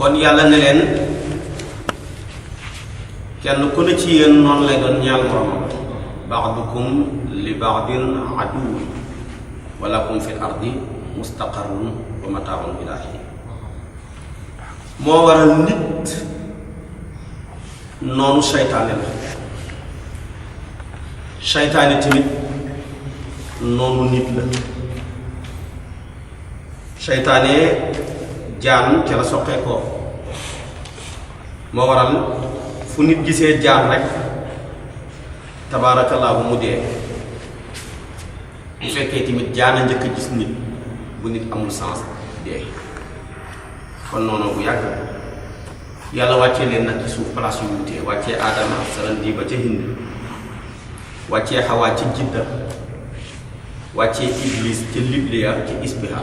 kon yàlla ne leen kenn ku ne ci yéen noonu lay doon ñaal moromam ba'dukum li ba'din aduwwun wa lakum fil ardi mustaqarrun wa mataa'un ilaa hiin moo waral nit noonu seytaane la seytaane tamit noonu nit la seytaane jaan ca la soqeekoo moo waral fu nit gisee jaan rek tabaarakallaahu mu dee bu fekkee tamit jaan a njëkk a gis nit bu nit amul sens dee kon noonu bu yàgg yàlla wàccee leen nag ci suuf place yu wutee wàccee aadama sarandi ba ca Hind wàccee Xawaa ci Jidda wàccee Iblis ca Libliya ci Isbiha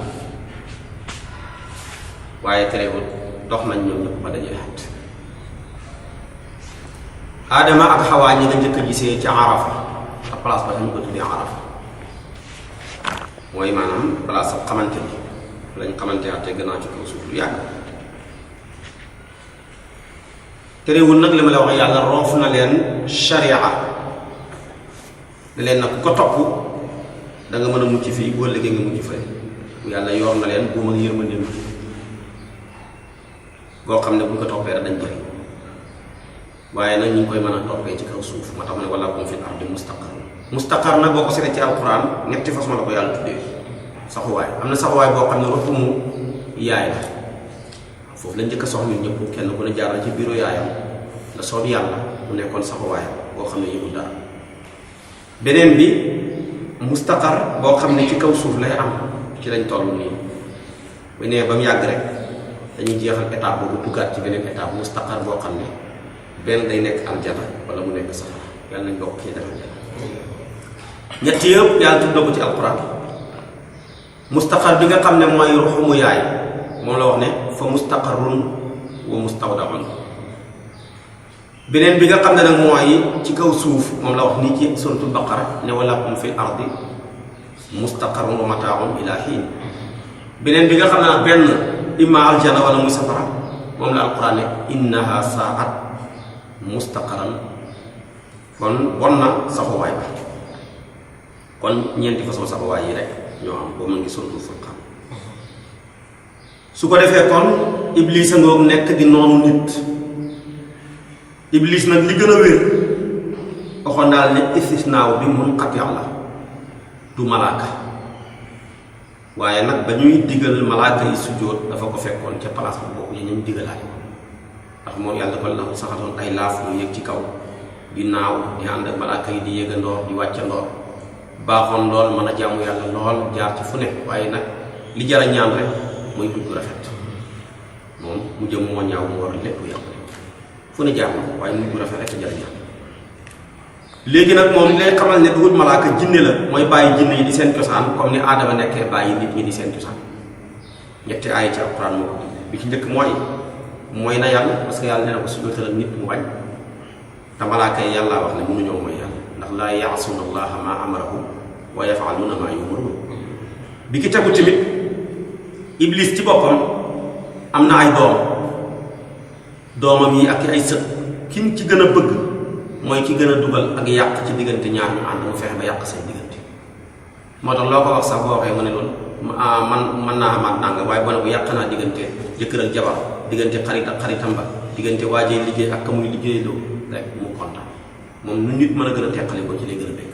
waaye terewul dox nañ ñoom ñëpp ba dajale xat aadama ak Xawaa ñi nga njëkk a gisee ca Arafa ak place ba dañu ko tuddee Arafa mooy maanaam place ab xamante ni lañ xamante ate gannaaw ci kaw suuf lu yàgg terewul nag li ma la wax yàlla roof na leen sharia ne leen nag ku ko topp da nga mën a mucc fii boo liggéey nga mucc fële yàlla yor na leen bu ma yërmandeem boo xam ne bu ñu ko toppee rek dañ bëri waaye nag ñu ngi koy mën a toppee ci kaw suuf moo tax ma ne wala kum fil ardi mustaqar nag boo ko seetee ci alquran ñetti façon la ko yàlla tuddee saxuwaay am na saxuwaay boo xam ne ruxumu yaay la foofu lañ njëkk a sox ñun ñëpp kenn ku ne jaar na ci bureau yaayam la soob yàlla mu nekkoon saxuwaayam boo xam ne yëgul dara beneen bi mustaqar boo xam ne ci kaw suuf lay am ci lañ toll nii bu nee ba mu yàgg rek dañuy jeexal étape boobu duggaat ci beneen étape mustaqar boo xam ne benn day nekk aljana wala mu nekk safara yàlla nañ bokk ci defal ñett yëpp yàlla tudd na ko ci alquran mustaqar bi nga xam ne mooy ruxumu yaay moom la wax ne fa mustaqarrun wa mustawdaun beneen bi nga xam ne nag mooy ci kaw suuf moom la wax nii ci suratul baqara ne walakum fil ardi mustaqarrun wa mataaun ilaa hiin beneen bi nga xam ne nag benn imma aljana wala muy safara moom la alquran ne innaha saat mustaqaran kon bon na saxuwaay ba kon ñeenti façon saxuwaay yi rek ñoo am boo mën ngi suratul furqan su ko defee kon iblis a ngoog nekk di noonu nit iblis nag li gën a wér waxoon daal ne istisnaaw bi munqati la du malaaka waaye nag ba ñuy digal malaaka yi sujjóot dafa ko fekkoon ca place bu boobu yi ñu digalaale ndax moom yàlla ko la saxatoon ay laaf mu yëg ci kaw di naaw di ànd ak malaaka yi di yëgandoor di wàccandoor baaxoon lool mën a jaamu yàlla lool jaar ci fu ne waaye nag li jar a ñaan rek mooy dugg rafet moom mu jëm moo ñaaw mu war lépp yàqu fu ne jaamu waaye mujj bu rafet rek jar a ñaan léegi nag moom li lay xamal ne duhut malaaka jinne la mooy bàyyi jinne yi di seen cosaan comme ni aadama nekkee bàyyi nit ñi di seen cosaan ñetti aay ci alquran moo ko bi ci njëkk mooy na yàlla parce que yàlla nee na ko sujjóotal nit mu bañ te malaaka yi yàlla wax ne mënuñoo mooy yàlla ndax laa yaasuuna allaha ma amarahum wa yafaluuna ma yumaruun bi ki tegu tamit iblis ci boppam am na ay doomam yi ak ay sët kim ci gën a bëgg mooy ki gën a dugal ak yàq ci diggante ñaar ñu ànd mu fexe ba yàq seen diggante moo tax loo ko wax sax boo waxee mu ne loolu man naa amaat nanga waaye boo ne bu yàq naa diggante jëkkër ak jabar diggante xarit ak xaritam ba diggante waajee liggéey ak ka muy liggéeyloo rek mu kontaan moom nu nit mën a gën a teqale ko ci lay gën a dégg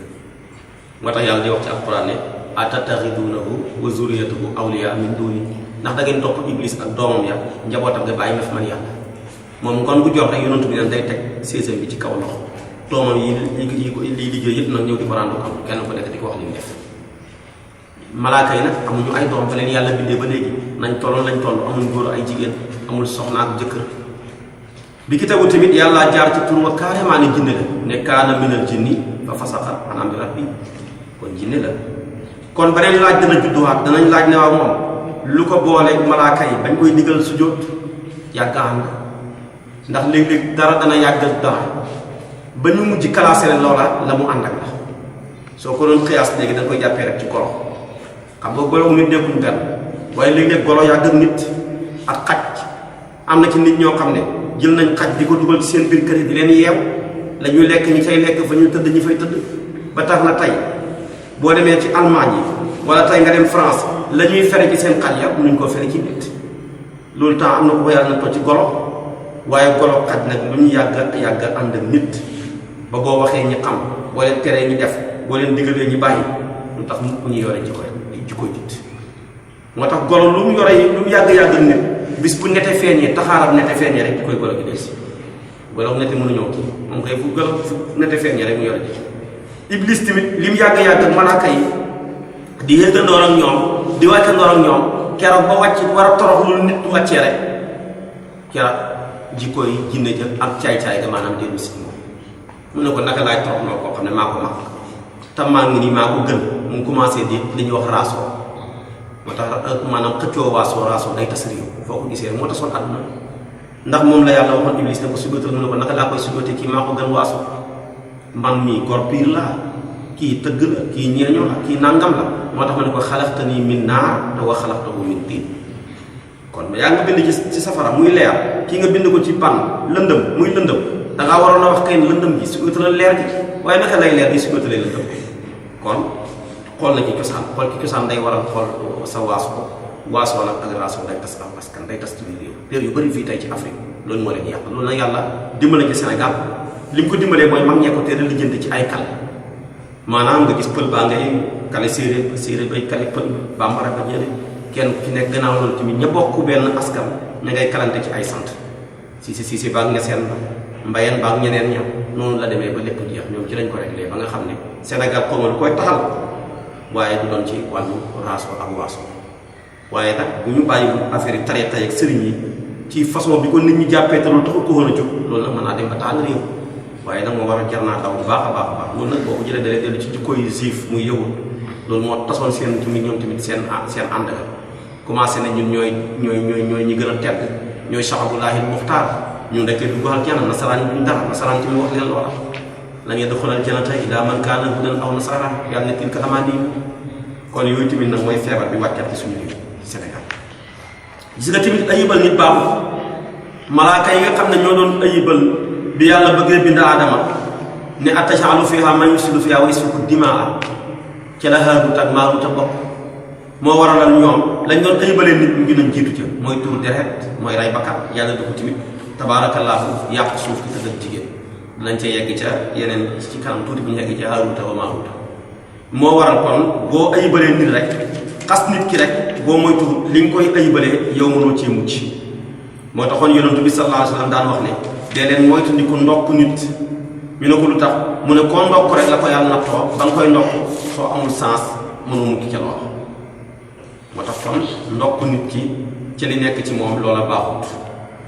moo tax yàlla di wax ci alquran ne atattaxiduunahu wa zurriyatahu awliyaa min duuni ndax da ngeen topp iblis ak doomam ya njabootam nga bàyyi ma fi man yàlla moom ngoon bu jox rek yonent bi neen day teg séesam bi ci kaw loxo doomam yi liy liggéey yëpp nag ñëw di ko rendre compte kenn ko nekk di ko wax li mu def malaaka yi nag amuñu ay doom ba leen yàlla bindee ba léegi nañ tolloon lañ toll amuñ góor ay jigéen amul soxna ak jëkkër bi ki tegu tamit yàlla jaar ci tur wa carrément ne jinne la ne kaana minal jinni fa fasaqa an amri rabbi kon jinne la kon beneen laaj dana judduwaat danañ laaj ne waaw moom lu ko booleeg malaaka yi bañ koy digal sujjóot yàgg ànd ndax léeg-léeg dara dana yàggal dara ba ñu mujj classé leen loola la mu ànd ak la soo ko doon xiyaas léegi da nga koy jàppee rek ci golo xam nga golo nit nekkuñ benn waaye léeg-léeg golo yàgg nit ak xaj am na ci nit ñoo xam ne jël nañ xaj di ko dugal ci seen biir kër yi di leen yeew la ñuy lekk ñi cay lekk fa ñu tëdd ñi fay tëdd ba tax na tey boo demee ci Allemagne yi wala tey nga dem France la ñuy fere ci seen xaj ya mënuñ koo fere ci nit loolu temps am na ko yàlla na ko ci golo waaye golo xaj nag lu ñu yàgg ànd ak nit ba boo waxee ñi xam boo leen teree ñi def boo leen digalee ñi bàyyi lu tax mu ñu yore jikko nit moo tax golo lu mu yore lu mu yàgg nit bis bu nete feeñee taxaaram nete feeñee rek jikkoy golo gi des golo nete mënuñoo kii moom koy fu golo fu nete feeñee rek mu yore ji iblis tamit li mu yàgg malaaka yi di yëggandoor ak ñoom di wàccandoor ak ñoom keroog ba wàcc war a torox lu nit wàccee rek keroog jikko yi jinne ja ak caay-caay ga maanaam dellu si moom mu ne ko naka laay torox loo koo xam ne maa ko mag te maa ngi nii maa ko gën mu commencé di li ñuy wax raasoo moo tax maanaam xëccoo raasoo day tas réew foo ko gisee moo tasoon àdduna ndax moom la yàlla waxoon iblis ne ko sujjóotal mu ne ko naka laa koy sujjóote kii maa ko gën waaso man mii gor piir laa kii tëgg la kii ñeeñoo la kii nangam la moo tax ma ne ko xalaxtanii min naar te wa xalaxtahu min tiin kon yaa nga bind ci safara muy leer kii nga bind ko ci pan lëndëm muy lëndëm da ngaa waroon a wax kay lëndëm gi sujjóotalal leer gi waaye naka lay leer gi sujjóotalee lëndëm kon xool na ci cosaan xool ci cosaan day waral xool sa waasoo nag ak raasoo day tas am askan day tas ci réew yu bëri fii tey ci Afrique loolu moo leen yàq loolu nag yàlla dimbale ci Sénégal li mu ko dimbalee mooy mag ñee ko teel a lijjanti ci ay kal maanaam nga gis pël baa ngay kale séeréer bay kale pël bambara ba ñële kenn ku ci nekk gannaaw loolu tamit ña bokk benn askan ña ngay kalante ci ay sant si baag nga seen ba mbayeen baag ñeneen ña noonu la demee ba lépp jeex ñoom ci lañ ko réglé ba nga xam ne Sénégal xaw ma lu koy taxal waaye du doon ci wàllu raaso ak waaso waaye nag bu ñu bàyyi affaire yi tariqa ak sëriñ yi ci façon bi ko nit ñi jàppee te loolu taxul ko woon a jóg loolu nag mën naa dem ba taal réew waaye nag moo war a jar naa daw bu baax a baax loolu nag boo ko jëlee dalee dellu ci jikko yu juif muy yëwul loolu moo tasoon seen tamit ñoom tamit seen ànd ga commencé na ñun ñooy ñi gën a tedd ñooy saxabullaahi muxtaar ñun rek du goxal kenn nasaraan yi duñ dara nasaraan tamit wax leen loola lan yadxulal jannata illaa man kaana hudan aw nasara yàlla ne tilka amaanihim kon yooyu tamit nag mooy feebar bi wàccat ci suñu réew Sénégal gis nga tamit ayibal nit baaxul malaaka yi nga xam ne ñoo doon ayibal bi yàlla bëggee bind aadama ne ataj'alu fiihaa man yufsidu fiihaa wa yasfiku dimaa ca la Haaruut ak Maaruut bokk moo waralal ñoom lañ doon ayibalee nit ñu nañ jiitu ca mooy tuur deret mooy rey bakkan yàlla du ko tamit tabaarakallaahu yàq suuf ki tëdd jigéen dinañ ca yegg ca yeneen ci kanam tuuti bu ñu yegg ca Haaruut wa Maaruut moo waral kon boo ayibalee nit rek xas nit ki rek boo moytu li nga koy ayibalee yow mënoo cee mucc moo taxoon yonent bi sallallaahu alayhi wa sallam daan wax ne dee leen moytu ni ko ndokk nit ñu ne ko lu tax mu ne koo ndokk rek la ko yàlla nattoo ba nga koy ndokk soo amul sens mënoo mucc ca lool moo tax kon ndokk nit ki ci li nekk ci moom loola baaxut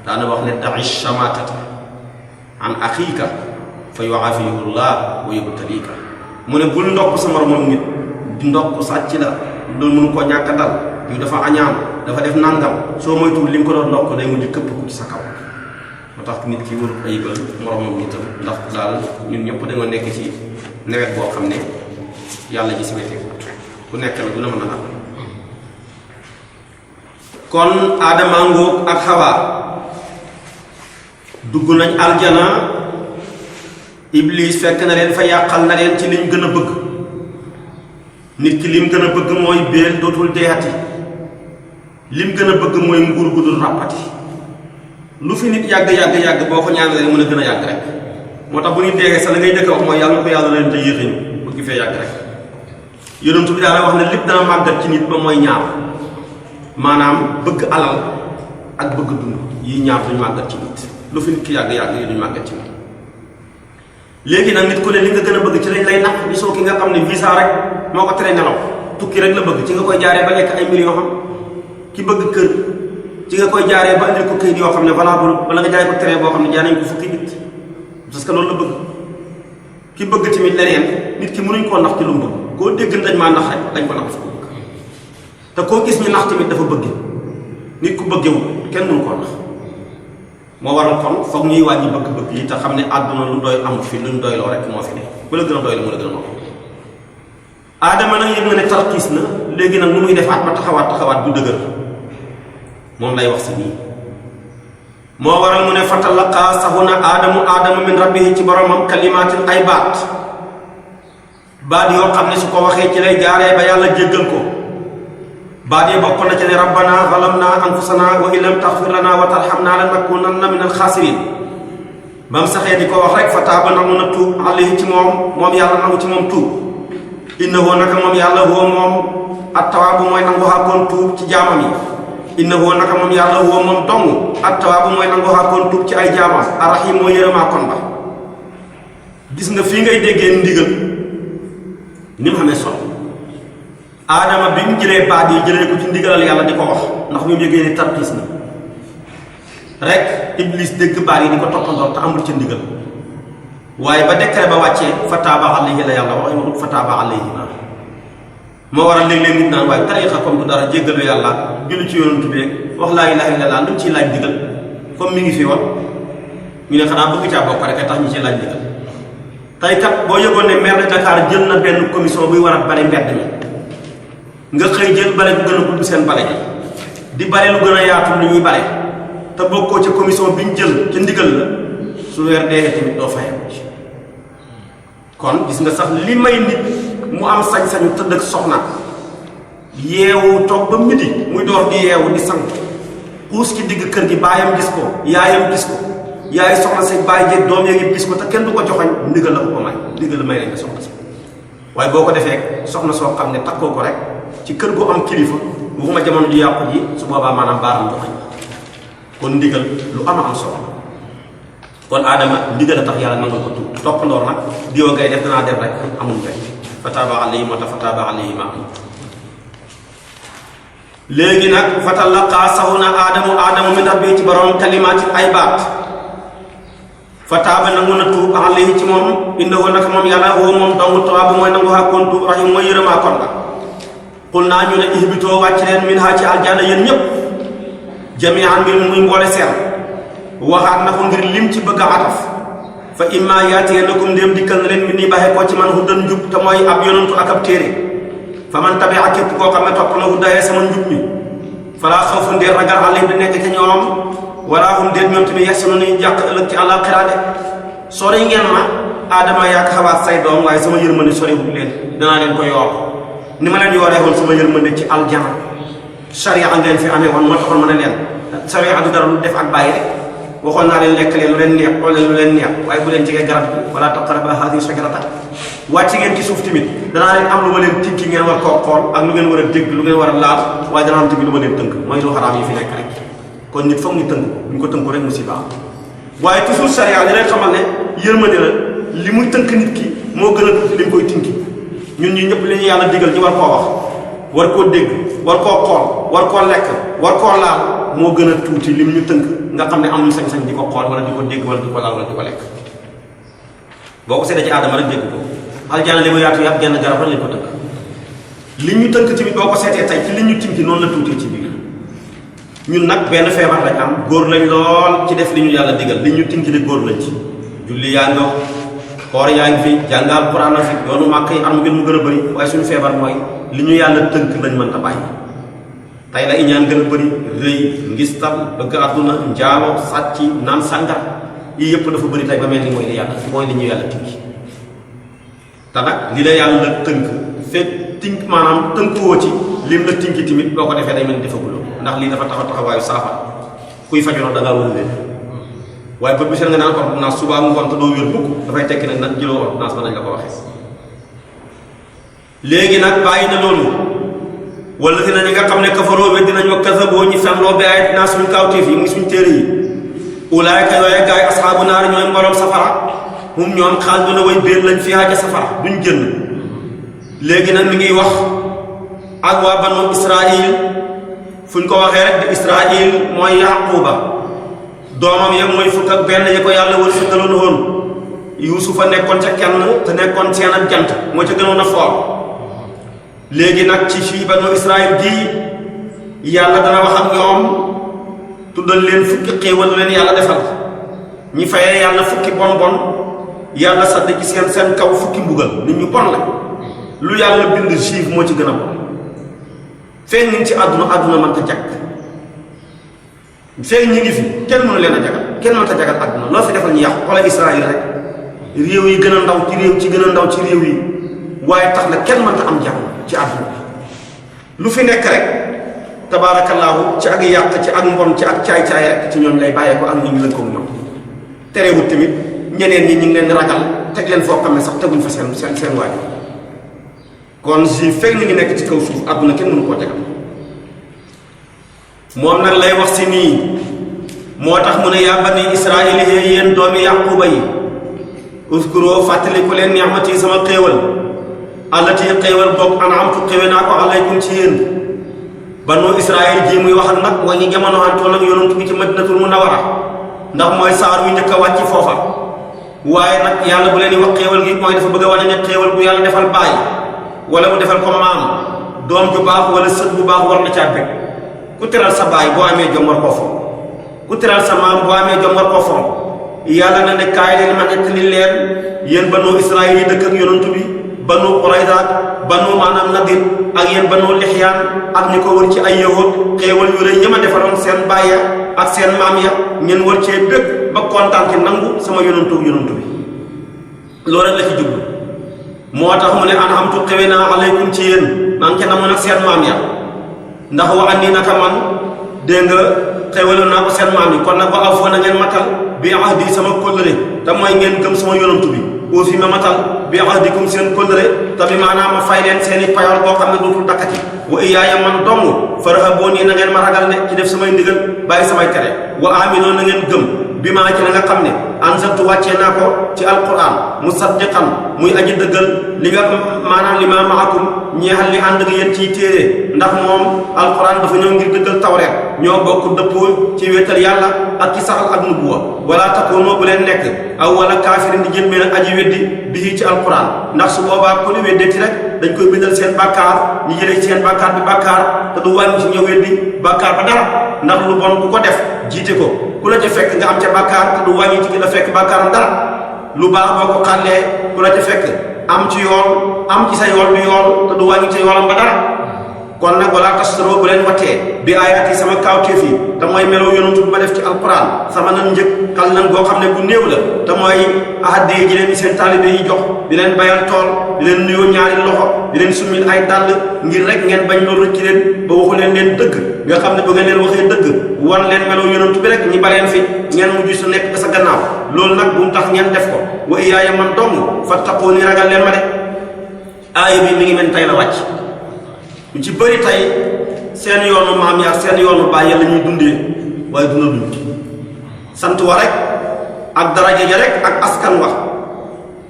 daana wax ne da'i shamatata an axiika fa yu'aafihi llah wa yubtaliika mu ne bul ndokk sa moromam nit di ndokk sàcc la loolu mënu koo ñàkk a dal yu dafa añaan dafa def nangam soo moytuwul li nga ko doon ndokk day mujj këpp ku ci sa kaw moo tax nit ki warul ayibal moromam nitam ndax daal ñun ñëpp dañoo nekk ci nawet boo xam ne yàlla ji si wetee ku nekk la du la mën a am kon Aadama ngoog ak Hawa dugg nañ aljana Iblis fekk na leen fa yàqal na leen ci liñ gën a bëgg nit ki lim gën a bëgg mooy béel dootul deexati lim gën a bëgg mooy nguur gu dul ràppati lu fi nit yàgg boo ko ñaanalee mën a gën a yàgg rek moo tax bu ñu deexee sax la ngay dëkk wax mooy yàlla ko yàlla leen te yéexañu bëgg fee yàgg rek yonent bi daal wax ne lépp dana màggat ci nit ba mooy ñaar maanaam bëgg alal ak bëgg dund yi ñaar duñ màggat ci nit lu fi nit ki yàgg yi duñ màggat ci nit léegi nag nit ku ne li nga gën a bëgg ci lañ lay nax gisoo ki nga xam ne visa rek moo ko tere nelaw tukki rek la bëgg ci nga koy jaaree ba lekk ay millions xam ki bëgg kër ci nga koy jaaree ba indil ko këyit yoo xam ne valable wala nga jaay ko tere boo xam ne jaay nañ ko fukki nit parce que loolu la bëgg ki bëgg tamit leneen nit ki mënuñ koo nax ci lu mu bëgg koo dégg dañ maa nax rek dañ ko nax dafa bëgg te koo gis ñu nax tamit dafa bëgg nit ku bëggewul kenn mënu koo nax moo waral kon foog ñuy wàññi bëgg-bëgg yi te xam ne àdduna lu doy amut fi luñ doyloo rek moo fi ne ku la gën a doy la mu la gën a noppi aadama nag yëg na ne tarkiis na léegi nag nu muy defaat ba taxawaat bu dëgër moom lay wax si nii moo waral mu ne fatalaqa sahuna aadamu min rabbihi ci boromam kalimatin ay baat yoo xam ne su ko waxee ci lay jaaree ba yàlla jéggal ko baat yi bokk na ci ne rabbana zalamna anfusana wa in lam taxfir lana wa tarhamna lanakunanna min alxaasirin ba mu saxee di ko wax rek fa taaba nangu na tuub alayhi ci moom yàlla nangu ci moom tuub innahu naka moom yàlla huwa moom attawaabu mooy nangu xaakoon tuub ci jaamam yi innahu naka moom yàlla huwa moom dong attawaabu mooy nangu xaakoon tuub ci ay jaamam arrahim mooy yërëmaa kon ba gis nga fii ngay déggee ndigal ni mu xamee solo aadama bi mu jëlee baat yi jëlee ko ci ndigalal yàlla di ko wax ndax bi mu yëgee ni tarkiis na rek iblis dégg baat yi di ko toppandoo te amul ci ndigal waaye ba décret ba wàccee fa taaba alayhi la yàlla wax waxut fa taaba alayhi ma moo waral léeg-léeg nit naan waaye tariixa comme du dara jéggalu yàlla julli ci yonantu bi wax laa ilaaha illallaah lu mu ciy laaj ndigal comme mi ngi fi woon ñu ne xanaa bëgg caa bokk rek tax ñu ciy laaj ndigal tey kat boo yëgoon ne maire de Dakar jël na benn commission buy war a bale mbedd mi nga xëy jël bale bu gën a gudd seen bale ji di bale lu gën a yaatu lu ñuy bale te bokkoo ca commission bi ñu jël ca ndigal la su weer dee tamit doo fayam kon gis nga sax li may nit mu am sañ-sañu tëdd ak soxna yeewu toog ba midi muy door di yeewu di sang puus ci digg kër gi baayam gis ko yaayam gis ko yaay soxna si bàyyi jéeg doom yeeg gis ko te kenn du ko joxoñ ndigal la ko may ndigal la may nañ ko soxna si waaye boo ko defee soxna soo xam ne takkoo ko rek ci kër gu am kilifa waxuma jamono ju yàqu ji su boobaa maanaam baaram joxoñ kon ndigal lu am solo kon aadama ndigal a tax yàlla nangal ko tuub toppandoor nag diwa ngay def danaa def rek amul ngay fa taaba alayhi moo tax fa taaba alayhi ma léegi nag fa talaqaa sahuna aadamu min rabbi ci borom kalimaatin ay baat fa taaba nangu na tuub alayhi ci moom innahu naka moom yàlla woo moom dong tawaabu mooy nangu xaakoon tuub rahim mooy yërëmaa kon la xul naa ñu ne ihbitoo wàcc leen min haa ci aljanna yéen ñëpp jamian mbir muy mboole seen waxaat na ko ngir lim ci bëgg a ataf fa imma yaatiyannakum ndéem dikkal na leen mi nii baxee koo ci man huddan njub te mooy ab yonantu ak ab téere fa man tabia képp koo xam ne topp na huddayee sama njub mi falaa xawfun déet ragal alayhim di nekk ca ñoom wala hum déet ñoom tamit yaxsanu ni jàq ëllëg ci àllaaxira de sori ngeen ma aadama yaa xawaat say doom waaye sama yërmande soriwul leen danaa leen ko yoor ni ma leen yooree woon sama yërmande ci aljana sharia ngeen fi amee woon moo taxoon ma ne leen sharia du dara lu def ak bàyyi rek waxoon naa leen lekk leen lu leen neex xool leen lu leen neex waaye bu leen jegee garab bi wala taqraba haadihi shajarata wàcc ngeen ci suuf tamit danaa leen am lu ma leen tikki ngeen war koo xool ak lu ngeen war a dégg lu ngeen war a laal waaye danaa am tamit lu ma leen tënk mooy lu xaraam yi fi nekk rek kon nit foog ñu tënk bu ñu ko tënku rek musiba waaye toujours sharia li leen xamal ne yërmande la li muy tënk nit ki moo gën a tuuti li mu koy tinki ñun ñi ñëpp li ñu yàlla digal ñu war koo wax war koo dégg war koo xool war koo lekk war koo laal moo gën a tuuti lim ñu tënk nga xam ne amul sañ-sañ di ko xool wala di ko dégg wala di ko laal wala di ko lekk boo ko seetee ci aadama rek dégg ko aljana li mu yaatu yàpp genn garab lañ ko tënk li ñu tënk tamit boo ko seetee tey ci li ñu tinki noonu la tuutee ci biir ñun nag benn feebar lañ am góor lañ lool ci def li ñu yàlla digal li ñu tinki de góor lañ ci julli yaa ngi koor yaa ngi fi jàngal Quran na fi yoonu màkk yi am ngeen mu gën a bëri waaye suñu feebar mooy li ñu yàlla tënk lañ mënta bàyyi tey la iñaan gën a bëri rëy ngistal bëgg àdduna njaalo sàcc naan sàngar yii yëpp dafa bëri tey ba mel ni mooy li yàlla mooy li ñu yàlla tinki te nag li la yàlla tënk fekk tink maanaam tënkuwoo ci lim la tinki tamit boo ko defee day mel ni defaguloo ndax lii dafa taxawaayu saafara kuy fajoo da ngaa war a wér waaye bët bi seen nga naan ordonnance suba ngoon te doo wér mukk dafay tekki nag jëloo ordonnance ba nañ la ko waxee léegi nag bàyyi na loolu wala si na ñi nga xam ne kafaroo weddi nañ wa kasaboo ñi fenloo bi ay naa suñu kawtéef yi muy suñu téere yi ulaayka yooye gaay asxaabu naar ñooy mbooloom safara hum ñoom xaal duna way béer lañ fi ca safara duñ génn léegi nag mi ngi wax ak waa banu Israil fu ñu ko waxee rek di Israil mooy Yaquba doomam ya mooy fukk ak benn yi ko yàlla wër fëggaloon woon Yuusufa nekkoon ca kenn te nekkoon seen ak jant moo ca gënoon a foor léegi nag ci fii banu Israil gii yàlla dana wax ak ñoom tuddal leen fukki xéewal leen yàlla defal ñi fayee yàlla fukki bon yàlla sadd ci seen kaw fukki mbugal nit ñu bon la lu yàlla bind juif moo ci gën a bon feeñ nañ ci àdduna mënta jàkk feeg ñi ngi fi kenn mënu leen a jagal kenn mënta jagal àdduna loo fi defal ñu yàqu xoolal Israël rek réew yi gën a ndaw ci réew ci gën a ndaw ci réew yi waaye tax na kenn mënta am jàmm ci àdduna lu fi nekk rek tabaarakallaahu ci ak yàq ci ak mbon ci ak caay-caay rek ci ñoom lay bàyyee ko ak ñu ngi leen ko ñoom terewut tamit ñeneen ñi ñu ngi leen ragal teg leen foo xam ne sax teguñ fa seen waajur kon si fekk ñu ngi nekk ci kaw suuf àdduna kenn mënu koo tegal moom nag lay wax si nii moo tax mu ne yaa bani israil yéen doomi yaquba yi uskuro fàttaliku leen ni'mati sama xéewal allati xéewal boog an'amtu xéewe naa ko alaykum ci yéen banu israil ji muy waxal nag mooy ñi jamono antoon ak yonent bi ci madinatul munawwara ndax mooy saar wi njëkk a wàcc foofa waaye nag yàlla bu leen di wax xéewal gi mooy dafa bëgg a wane ne xéewal bu yàlla defal baay wala mu defal ko maam doom ju baax wala sët bu baax war na caa bëgg ku teral sa baay boo amee jom war koo fonk ku teral sa maam boo amee jom war koo fonk yàlla na ne kaay leen ma nettali leen yéen banu israil yi dëkk ak yonent bi banu Qurayza banu maanaam Nadir ak yéen banu Lixyaan ak ñi ko wër ci ay yahud xéewal yu rëy yi ma defaloon seen baay ya ak seen maam ya ngeen war cee bépp ba kontaan ci nangu sama yonantu bi loolu rek la ci jublu moo tax mu ne an'amtu xéwe naa alaykum ci yéen maa ngi ca namoon ak seen maam ya ndax wa andi naka man dégg nga xéwaloon naa ko seen maam yi kon nag ba aw foo na ngeen matal bi ahdi sama kóllëre te mooy ngeen gëm sama yonantu bi aussi ma matal bi ahdikum seen kóllëre te bi maanaam ma fay leen seen i payoor boo xam ne dootul dakkati wa iyaaya man dong farhabuuni na ngeen ma ragal ne ci def samay ndigal bàyyi samay tere wa aminoo na ngeen gëm bi maa ci la nga xam ne anzaltu wàccee naa ko ci alquran musaddiqan muy aji dëggal li nga maanaam li ma maakum ñeexal li ànd nga yéen ciy téere ndax moom alquran dafa ñëw ngir dëggal tawreet ñoo bokk dëppoo ci wéetal yàlla ak ci saxal ak nubuwa wala takoonoo bu leen nekk aw wala kaafirin di jël meen aji weddi bii ci alquran ndax su boobaa ku li weddeti rek dañ koy bindal seen bàkkaar ñu jëlee ci seen bàkkaar bi bàkkaar te du wàññi ci ñëw weddi bàkkaar ba dara ndax lu bon ku ko def jiite ko ku la ca fekk nga am ca bàkkaar te du wàññi ci ki la fekk bàkkaaram dara lu baax boo ko xàllee ku la ca fekk am ci yoon am ci sa yoon bi yoon te du wàññi ca yoonam ba dara kon nag wala tastaroo bu leen watee bi ayaat yi sama kaawteef yi te mooy meloo yonantu bi ma def ci alquran sama nan njëg xal nan goo xam ne bu néew la te mooy ahadee ji leen seen taalibe yi jox di leen bayal tool di leen nuyoo ñaari loxo di leen summil ay dàll ngir rek ngeen bañ loolu rëcc leen ba waxu leen dëgg nga xam ne bu ngeen leen waxee dëgg wan leen meloo yonantu bi rek ñi baleen fi ngeen mujj su nekk ba sa gannaaw loolu nag bu mu tax ngeen def ko wa iyaaya man dong fattaqoo ni ragal leen ma de aaya bi mi ngi mel tey la wàcc ñu ci bëri tey seen yoonu maam ya seen yoonu baay ya la ñuy dundee waaye duna dund sant wa rek ak daraja ja rek ak askan wax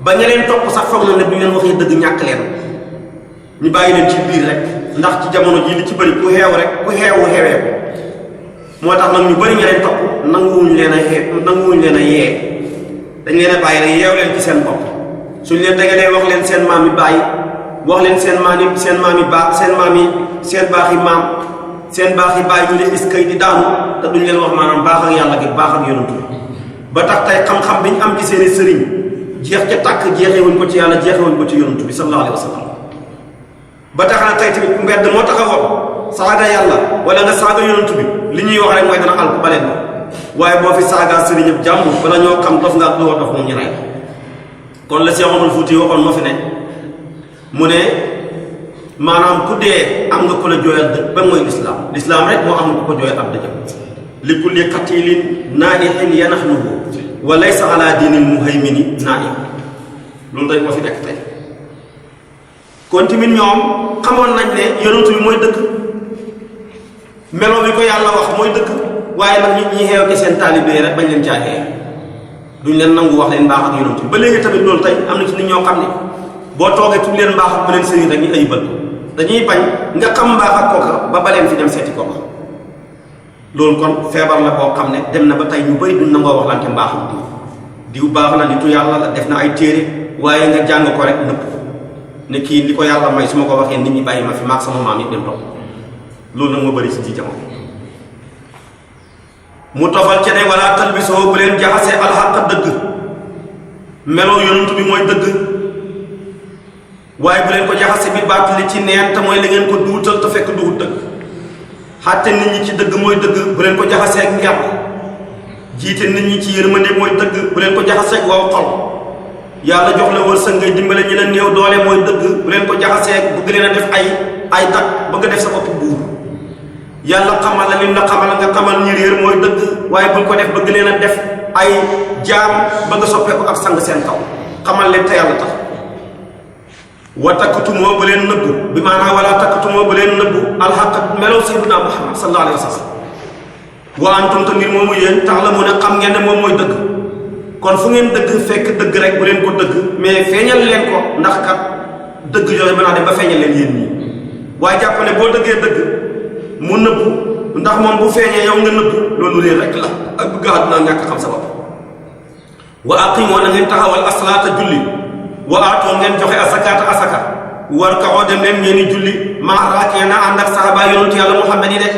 ba ña leen topp sax foog na ne bu ñu leen waxee dëgg ñàkk leen ñu bàyyi leen ci biir rek ndax ci jamono jii li ci bëri ku xeew rek ku xeewu xewee ko moo tax nag ñu bëri ña leen topp nanguwuñ leen a yee dañ leen a bàyyi rek yeew leen ci seen bopp suñ leen dagalee wax leen seen maam yi bàyyi wax leen seen maam yi baax seen maam yi seen baax yi maam seen baax yi bàyyi ñu leen iskay di daanu te duñ leen wax maanaam baax ak yàlla gi baax ak yonantu bi ba tax tey xam-xam bi ñu am ci seeni sëriñ jeex ca tàkk jeexewuñ ko ci yàlla jeexewuñ ko ci yonantu bi sallallahu alayhi wa sallam ba tax na tey tamit mbedd moo taxawoon saaga yàlla wala nga saaga yonantu bi li ñuy wax rek mooy dana àl baleen ma waaye boo fi saaga sëriñ yëpp jàmm bala ñoo xam dof nga ak doo dof moom ñu rey kon la Seex Umar Fuuti waxoon moo fi ne mu ne maanaam ku dee am nga ko la jooyal dëgg ba mooy lislaam rek moo am nga ko jooyal ab dëjëm li kulli qatilin naaihin yanaxnuhu wa laysa ala diinil muhaymini naaih loolu rek moo fi nekk tey kon tamit ñoom xamoon nañ ne yonantu bi mooy dëgg melo bi ko yàlla wax mooy dëgg waaye nag nit ñi xeew ci seen taalibe rek bañ leen caa xeew duñ leen nangu wax leen baax ak yonantu bi ba léegi tamit loolu tey am na ci nit ñoo xam ne boo toogee tudd leen mbaax ak ba leen sëriñ rek ñu ayibal dañuy bañ nga xam mbaax ak kooka ba baleen fi dem seeti kooka loolu kon feebar la boo xam ne dem na ba tey ñu bëri duñ nangoo waxlante mbaax ak diw baax na nitu yàlla la def na ay téere waaye nga jàng ko rek nëpp ne kii li ko yàlla may su ma ko waxee nit ñi bàyyi ma fi maag sama maam yi dem topp loolu nag moo bëri si ci jamono mu tofal ci ne wala talbisoo bu leen jaxasee alxaq dëgg meloo yonantu bi mooy dëgg waaye bu leen ko jaxase bi baatili ci neen te mooy la ngeen ko duutal te fekk duut dëgg xàtte nit ñi ci dëgg mooy dëgg bu leen ko jaxaseeg ngeer jiite nit ñi ci yërmande mooy dëgg bu leen ko jaxaseeg waaw xol yàlla jox la wërsëg ngay dimbale ñi leen néew doole mooy dëgg bu leen ko jaxaseeg bëgg leen a def ay dak bëgg a def sa bopp buur yàlla xamal la lim la xamal nga xamal ñi réer mooy dëgg waaye buñ ko def bëgg leen a def ay jaam bëgg a soppeeku ak sang seen kaw xamal leen te yàlla tax wa takkatumoo bu leen nëbbu bi maanaam wala takkatumoo bu leen nëbbu alxaq melow sayyidina Muhammad sallallahu alayhi wa sallam wa antum te mbir moomu yéen tax la mu ne xam ngeen ne moom mooy dëgg kon fu ngeen dëgg fekk dëgg rek bu leen ko dëgg mais feeñal leen ko ndax kat dëgg yooyu mën naa dem ba feeñal leen yéen ñii waaye jàpp ne boo dëggee dëgg mu nëbbu ndax moom bu feeñee yow nga nëbbu loolu leen rek la ak bëgg àdduna ñàkk xam sa bopp wa aqimoo na ngeen taxawal asalaata julli wa aatoo ngeen joxe asakaata asaka war ka oo dem leen ngeen di julli maa raakee na ànd ak saxaaba yonentu yàlla Muhammad yi de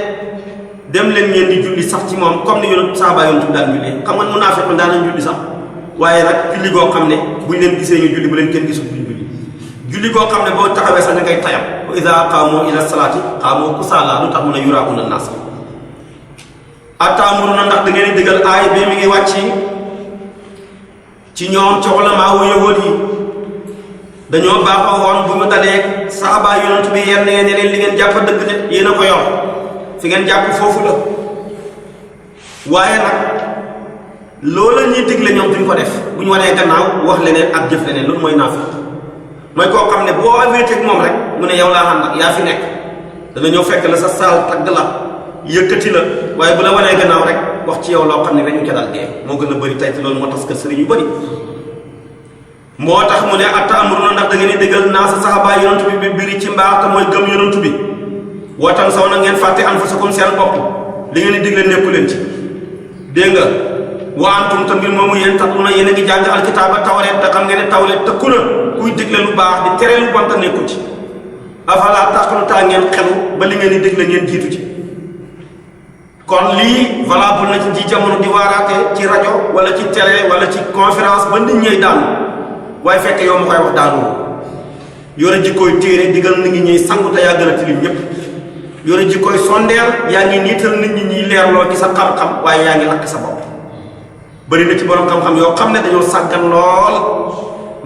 dem leen ngeen di julli sax ci moom comme ni yonent saxaaba yonentu daan julli xam nga munaafiq daan nañ julli sax waaye nag julli goo xam ne buñ leen gisee ñu julli bu leen kenn gisul buñ julli goo xam ne boo taxawee sax da ngay tayam wa idaa qaamoo ila salaati qaamoo kusaala lu tax mun a yuraa'uuna naas ataamuruna ndax da ngeen di digal aay bi mi ngi wàcc ci ñoom ci ulamaa wu yahuud yi dañoo baaxoo woon bu mu dalee saxaaba yonent bi yenn ngeen leen li ngeen jàpp dëgg de yéen a ko yor fi ngeen jàpp foofu la waaye nag loola ñuy digle ñoom duñ ko def bu ñu wanee gannaaw wax leneen ak jëf leneen loolu mooy naafiq mooy koo xam ne boo wéeteeg moom rek mu ne yow laa xam nag yaa fi nekk dana ñëw fekk la sa saal tagg la yëkkati la waaye bu la wanee gannaaw rek wax ci yow loo xam ne dañu ca dal dee moo gën a bëri tey te loolu moo tax kër sëriñ yu bëri moo tax mu ne attaamuruna ndax da ngeen di déggal naa sa saxaaba yonent bi biri ci mbaax te mooy gëm yonent bi watan saw na ngeen fàtte anfusakum seen bopp li ngeen di digle nekku leen ci dégg nga wa antum te mbir moomu yéen tatluna yéen a ngi jàng alkitaaba tawreet te xam ngeen ne tawreet tëkku na kuy digle lu baax di tere lu bon te nekku ci afala taqulutaa ngeen xelu ba li ngeen di digle ngeen jiitu ci kon lii valable na ci jamono di waaraate ci rajo wala ci télé wala ci conférence ba nit ñey daanu waaye fekk yow ma koy wax daanu yore jikkooy téere digal nit ñi ñuy sangu te yaa gën a tilim ñëpp yore jikkooy sondeel yaa ngi niital nit ñi ñuy leerloo ci sa xam-xam waaye yaa ngi lakk sa bopp bëri na ci borom xam-xam yoo xam ne dañoo sàggan lool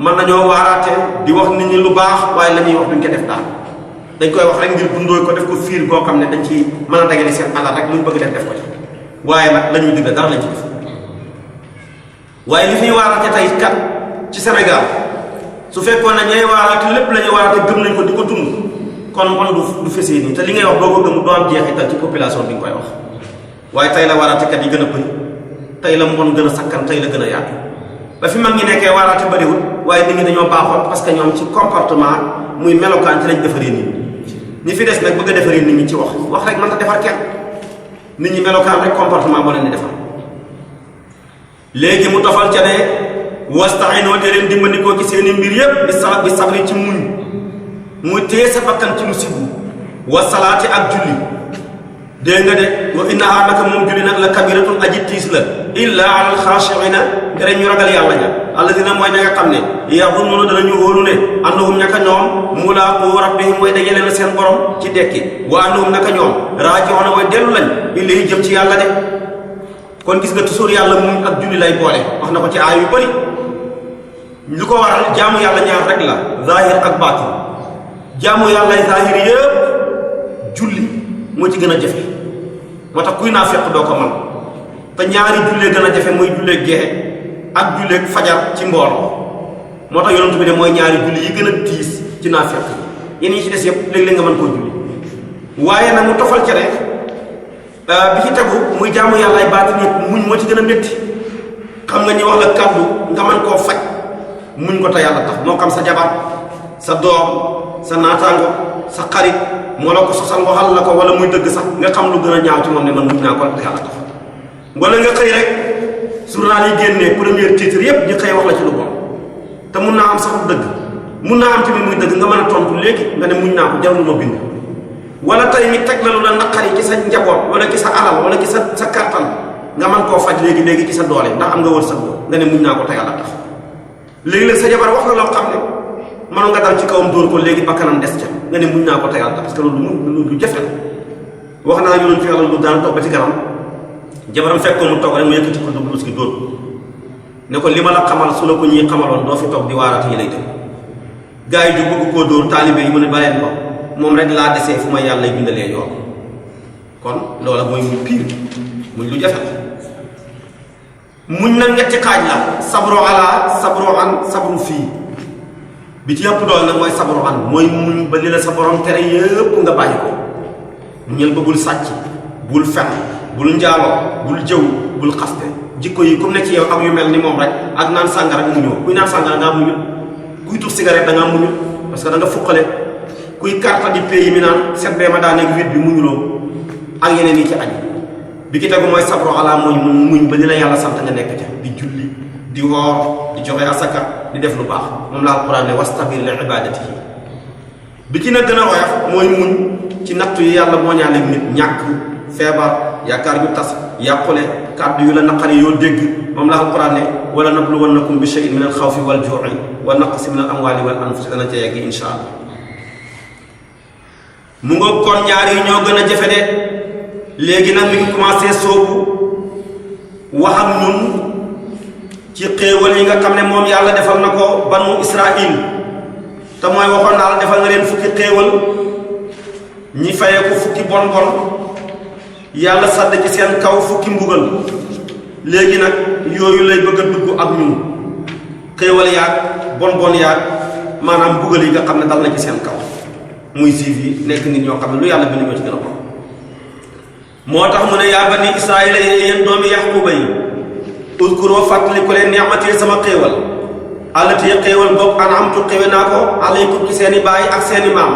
mën nañoo waaraate di wax nit ñi lu baax waaye la ñuy wax duñ ko def daal dañ koy wax rek ngir dundoo ko def ko fiir goo xam ne dañ ci mën a dagale seen alal rek luñ bëgg def ko ci waaye nag la ñuy digle dara lañ ci def waaye li fiy waaraate tey kat ci Sénégal su fekkoon ne ñay waaraate lépp la ñuy waaraate gëm nañ ko di ko dund kon du fesee nii te li ngay wax boo ko gëm doo am jeexital ci population bi nga koy wax waaye tey la waaraatekat yi gën a bëri tey la mbon gën a sakkan tey la gën a yaatu ba fi mag ñi nekkee waaraate bëriwul waaye nit ñi dañoo baaxoon parce que ñoom ci comportement muy melokaan ci lañ defaree nit ñi fi des nag bëgg a defaree nit ñi ci wax rek mën ta defar kenn nit ñi melokaan rek comportement moo leen di defar léegi mu tofal ca ne wasta'iinoo dee leen dimbandikoo ci seeni mbir yépp bi sabri ci muñ muy téye sa bakkan ci musibu wa salaati ak julli dégg nga de wa innahaa naka moom julli nag la kabiratun aji tiis la illa alal xaashiina ngere ñu ragal yàlla ña alladina mooy ña nga xam ne yazunnuuna danañu wóolu ne annahum ñaka ñoom mulaaqu rabbihim mooy dajale na seen borom ci dekki wa annahum naka ñoom raaji'uuna mooy dellu lañ ilayhi jëm ci yàlla de kon gis nga toujours yàlla muñ ak julli lay boole wax na ko ci aay yu bëri lu ko waral jaamu yàlla ñaar rek la zahir ak baatin jaamu yàlla zahir yëpp julli moo ci gën a jafe moo tax kuy naa fekk doo ko man te ñaari jullee gën a jafe mooy jullee gexe ak jullee fajar ci mbooloo moo tax yonent bi de mooy ñaari julli yi gën a tiis ci naa fekk yéen yi ci des yëpp léeg-léeg nga mën koo julli waaye nag mu tofal ca rek bi ci tegu muy jaamu yàlla ay baatin yëpp muñ moo ci gën a métti xam nga ñi wax la kàddu nga mën koo faj muñ ko te yàlla tax moo xam sa jabar sa doom sa naataango sa xarit moo la ko sosal waxal la ko wala muy dëgg sax nga xam lu gën a ñaaw ci moom ne man muñ naa ko te yàlla tax wala nga xëy rek journal yi génnee premier titre yépp ñu xëy wax la ci lu bon te mun naa am sax dëgg mun naa am tamit muy dëgg nga mën a tontu léegi nga ne muñ naa ko jarul ma bind wala tey ñu teg la lu la naqari ci sa njaboot wala ci sa alal wala ci sa kàttan nga mën koo faj léegi ci sa doole ndax am nga wërsëg nga ne muñ naa ko te yàlla tax léegi-léeg sa jabar wax la loo xam ne mënoon nga dal ci kawam dóor ko léegi bakkanam des ca nga ne muñ naa ko te yàlla tax parce que loolu lu jafe la wax naa yonent yàlla lu daan toog ba ci kanam jabaram fekk ko mu toog rek mu yëkkati ko dugg ci dóor ne ko li ma la xamal su la ko ñuy xamaloon doo fi toog di waaraate yi lay def gars yi ju bëgg koo dóor taalibe yi mu ne baleen ko moom rek laa desee fu ma yàlla bindalee yoon kon loola mooy muñ piir muñ lu jafe muñ nag ñetti xaaj la sabru ala sabru an sabru fii bi ci yëpp dool nag mooy sabru an mooy muñ ba li la sa borom tere yëpp nga bàyyi ko muñal ba bul sàcc bul fen bul njaaloo bul jëw bul xaste jikko yi comme ne ci yow am yu mel ni moom rek ak naan sàngara ak muñoo kuy naan sàngara da ngaa muñul kuy tux cigarette da ngaa muñul parce que da nga fuqale kuy karta di pays mi naan set bee ma daa nekk wit bi muñuloo ak yeneen yi ci añ bi ki tegu mooy sabru ala mooy muñ ba li la yàlla sant nga nekk ca di julli di woor di joxe asaka di def lu baax moom la alquran ne wastabir li ibadatihi bi ci na gën a oyof mooy muñ ci nattu yi yàlla moo ñaale nit ñàkk feebar yaakaar yu tas yàqule kàddu yu la naqari yoo dégg moom la alquran ne wala nabluwannakum bi shay'in min al xawfi wal ju'i wa naqsi min al amwali wal anfusi dana ca yegg insha allah mu nga kon ñaar yi ñoo gën a jafe de léegi nag mi ngi commencé soobu wax ak ñun ci xéewal yi nga xam ne moom yàlla defal na ko banu Israil te mooy waxoon naa la defal nga leen fukki xéewal ñi fayee ko fukki bon bon yàlla sadd ci seen kaw fukki mbugal léegi nag yooyu lay bëgg a dugg ak ñun xéewal yaag bon bon yaag maanaam mbugal yi nga xam ne dal na ci seen kaw muy siif yi nekk nit ñoo xam ne lu yàlla bind ñoo ci gën a bon moo tax mu ne yaa bani israila yéen doomi yaquba yi uzkuroo fàttali ko leen ni'mati sama xéewal allati xéewal boobu an'amtu xéewe naa ko alaykum ci seen i baay ak seen i maam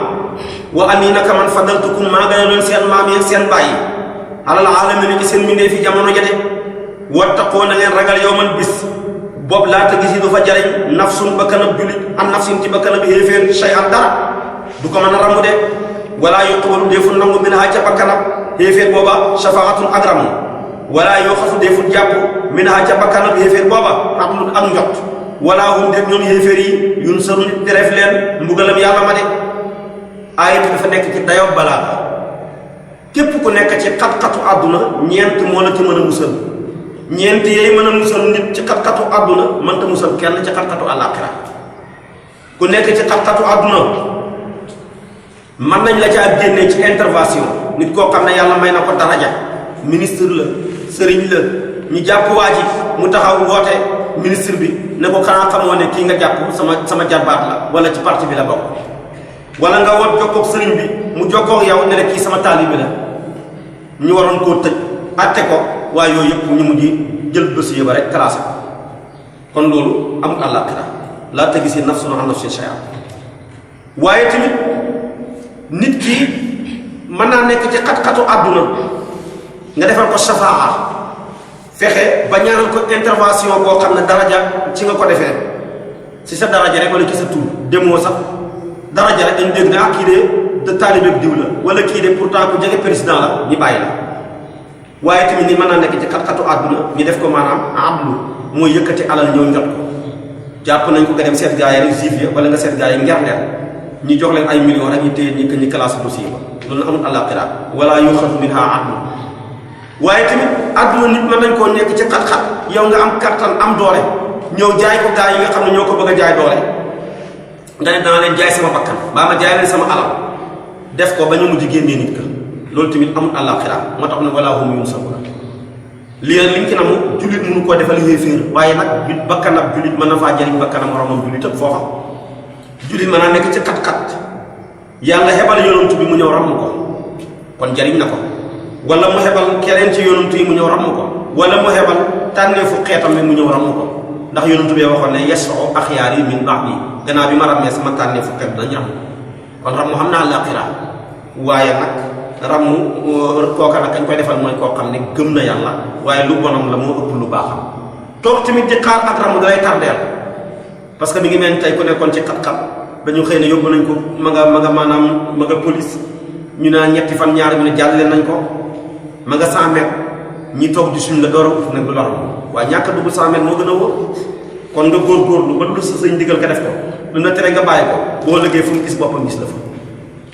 wa anni naka man faddaltukum maa gën a doon seen maam yi ak seen baay yi alal aalamiina ci seen mbindee fi jamono jate wattaqoo na leen ragal yawman bis boobu laata gis yi du fa jariñ nafsun bakkanab julit an nafsin ci bakkanab yéeféer shay'an dara du ko mën a ramu de wala yuqbalu defu nangu minhaa ca bakkanab yéeféer booba shafaatun ak ramu wala yoo xasu defu jàpp minhaa ca bakkanab yéeféer booba adlun ak njot wala hum def ñoom yéeféer yi yun saruñ deref leen mbugalam yàlla ma de aayat dafa nekk ci dayob balaa képp ku nekk ci xat-xatu àdduna ñeent moo la ci mën a musal ñeent yooyu mën a musal nit ci xat-xatu àdduna mënta musal kenn ci xat-xatu àllaaxira ku nekk ci xat-xatu àdduna mën nañ la ca génnee ci intervention nit koo xam ne yàlla may na ko daraja ministre la sëriñ la ñu jàpp waa ji mu taxaw woote ministre bi ne ko xanaa xamoo ne kii nga jàpp sama jarbaat la wala ci parti bi la bokk wala nga woot jokkoog sëriñ bi mu jokkoog yow ne la kii sama taalibe la ñu waroon koo tëj atte ko waaye yooyu yëpp ñu mujj jël dossier ba rek classé ko kon loolu amul àllaaxira laa tajzi nafsun an nafsin shay'an waaye tamit nit ki mën naa nekk ci xat-xatu àdduna nga defal ko shafaa fexe ba ñaanal ko intervention boo xam ne daraja ci nga ko defee ci sa daraja rek wala ci sa tur demoo sax daraja rek dañ dégg ne kii de taalibe diw la wala kii de pourtant ku jege président la ñu bàyyi la waaye tamit ni mën naa nekk ci xat-xatu àdduna ñu def ko maanaam ablu mooy yëkkati alal ñëw njot ko jàpp nañ ko nga dem seet gaa yi rek juif ya wala nga seet gaa yi nger leen ñu jox leen ay millions rek ñu téye ñi classe dossier ba loolu amul àllaaxira wala yuxazu minha adlu waaye tamit àdduna nit mën nañ koo nekk ci xat-xat yow nga am kattan am doole ñëw jaay ko gaa yi nga xam ne ñoo ko bëgg a jaay doole nga ne dana leen jaay sama bakkan baa ma jaay leen sama alal def ko ba ñu mujj génnee nit ka loolu tamit amul àllaaxira moo tax ne wala hum yunsaruna lii nag liñ ci namu jullit mënu koo defal yéeféer waaye nag bakkanab jullit mën na faa jëriñ bakkanam moromam jullit ak foofa jullit mën naa nekk ci xat-xat yàlla xebal yonent bi mu ñëw ramm ko kon jariñ na ko wala mu xebal keneen ci yonent yi mu ñëw ramm ko wala mu xebal tànneefu xeetam bi mu ñëw ramm ko ndax yonent bi waxoon ne yasfa'u axyaar yi min ba'di gannaaw bi ma rammee sama tànneefu xeet dañ ramm kon ramm xam naa àllaaxira waaye nag ramm kooka nag kañ koy defal mooy koo xam ne gëm na yàlla waaye lu bonam la moo ëpp lu baaxam toog tamit di xaar ak ramm dalay tardeel parce que mi ngi mel ni tey ku nekkoon ci xat-xat dañu xëy ne yóbbu nañ ko ma nga maanaam ma nga police ñu naan ñetti fan ñaar bi ne jàllale nañ ko ma nga 100 mètres ñi toog di suñ la door a ut nag du lor waaye ñàkk a dugg 100 mètres moo gën a wóor kon nga góorgóorlu ba lu sa sañ digal nga def ko lu na tere nga bàyyi ko boo liggéey fu mu gis boppam gis la fa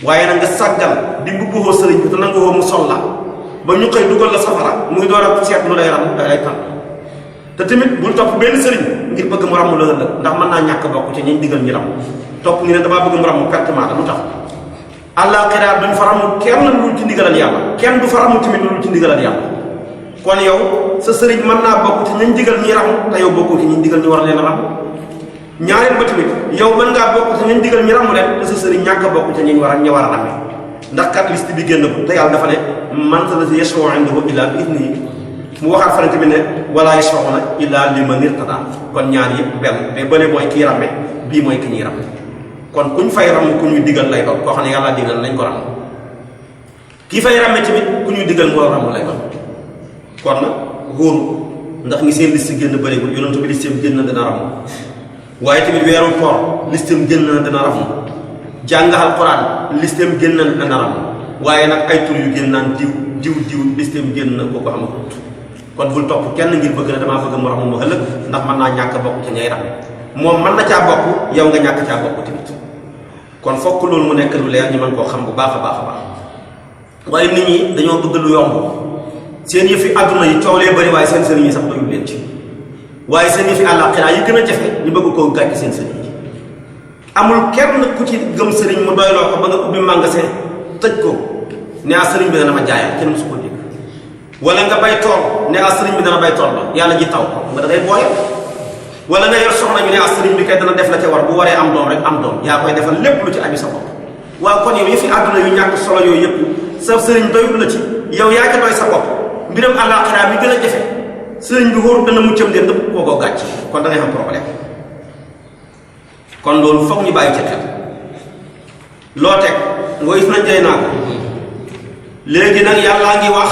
waaye nag nga sàggal di mbubboo sëriñ bi te nanguwoo mu sol la ba ñu xëy dugal la safara muy door a seet lu lay ram da lay kan te tamit bul topp benn sëriñ ngir bëgg mu ramu la ëllëg ndax mën naa ñàkk bokk ci ñi digal ñi ram topp ngi ne damaa bëgg mu ramu pertement la lu tax àllaaxira duñ fa ramu kenn lu ci ndigalal yàlla kenn du fa ramu tamit lu ci ndigalal yàlla kon yow sa sëriñ mën naa bokk ci ñañ digal ñi ram te yow bokkoo ci ñi digal ñi war leen a ram ñaareel ba tamit yow mën ngaa bokk ci ñañ digal ñi ramu leen te sa sëriñ ñàkk a bokk ci ñi war a rame ndax kat liste bi génn ko te yàlla dafa ne man sa yashfa'u indahu illa bi idnihi mu waxaat fane tamit ne wala yashfa'una illa liman irtada kon ñaar yëpp benn mais bële mooy kii rame bii mooy ki ñuy ram kon kuñ fay ram ku ñuy digal lay doon koo xam ne yàlla digal nañ ko ram kii fay ramme tamit ku ñuy digal moo ram lay doon kon nag wóoru ndax ngi seen liste génn bëriwul yonentu bi listeem génn na dina ram waaye tamit weeru koor listeem génn na dina ram jàngal Alxuraan listeem génn na dina ram waaye nag ay tur yu génn naan diw listeem génn na boo ko amagut kon bul topp kenn ngir bëgg na damaa bëgg mu ramu ma ëllëg ndax mën naa ñàkk bokk ci ñay ram moom mën na caa bokk yow nga ñàkk caa bokk tamit kon fokk loolu mu nekk lu leer ñu mën koo xam bu baax a baax a baax waaye nit ñi dañoo bëgg lu yomb seen yëfi àdduna yi coow lee bëri waaye seen sëriñ yi sax doyul leen ci waaye seen yëfi àllaaxira yi gën a jafe ñu bëgg koo gàcc seen sëriñ yi amul kenn ku ci gëm sëriñ mu doyloo ko ba nga ubbi magasin tëj ko ne a sëriñ bi dana ma jaayal kenn musu ko dégg wala nga bay tool ne a sëriñ bi dana bay tool ba yàlla ji taw nga da ngay booye wala nga yor soxna ñu ne a sëriñ bi kay dana def la ca war bu waree am doom rek am doom yaa koy defal lépp lu ci aju sa bopp waaw kon yow yëfi àdduna yu ñàkk solo yooyu yëpp sa sëriñ doyul la ci yow yaa ca doy sa bopp mbiram àllaaxira bi gën a jafe sëriñ bi wóor dana muccam de dëpp koo koo gàcc kon da ngay xam problème kon loolu foog ñu bàyyi ci xel loo teg nga gis nañ jay naa ko léegi nag yàllaa ngi wax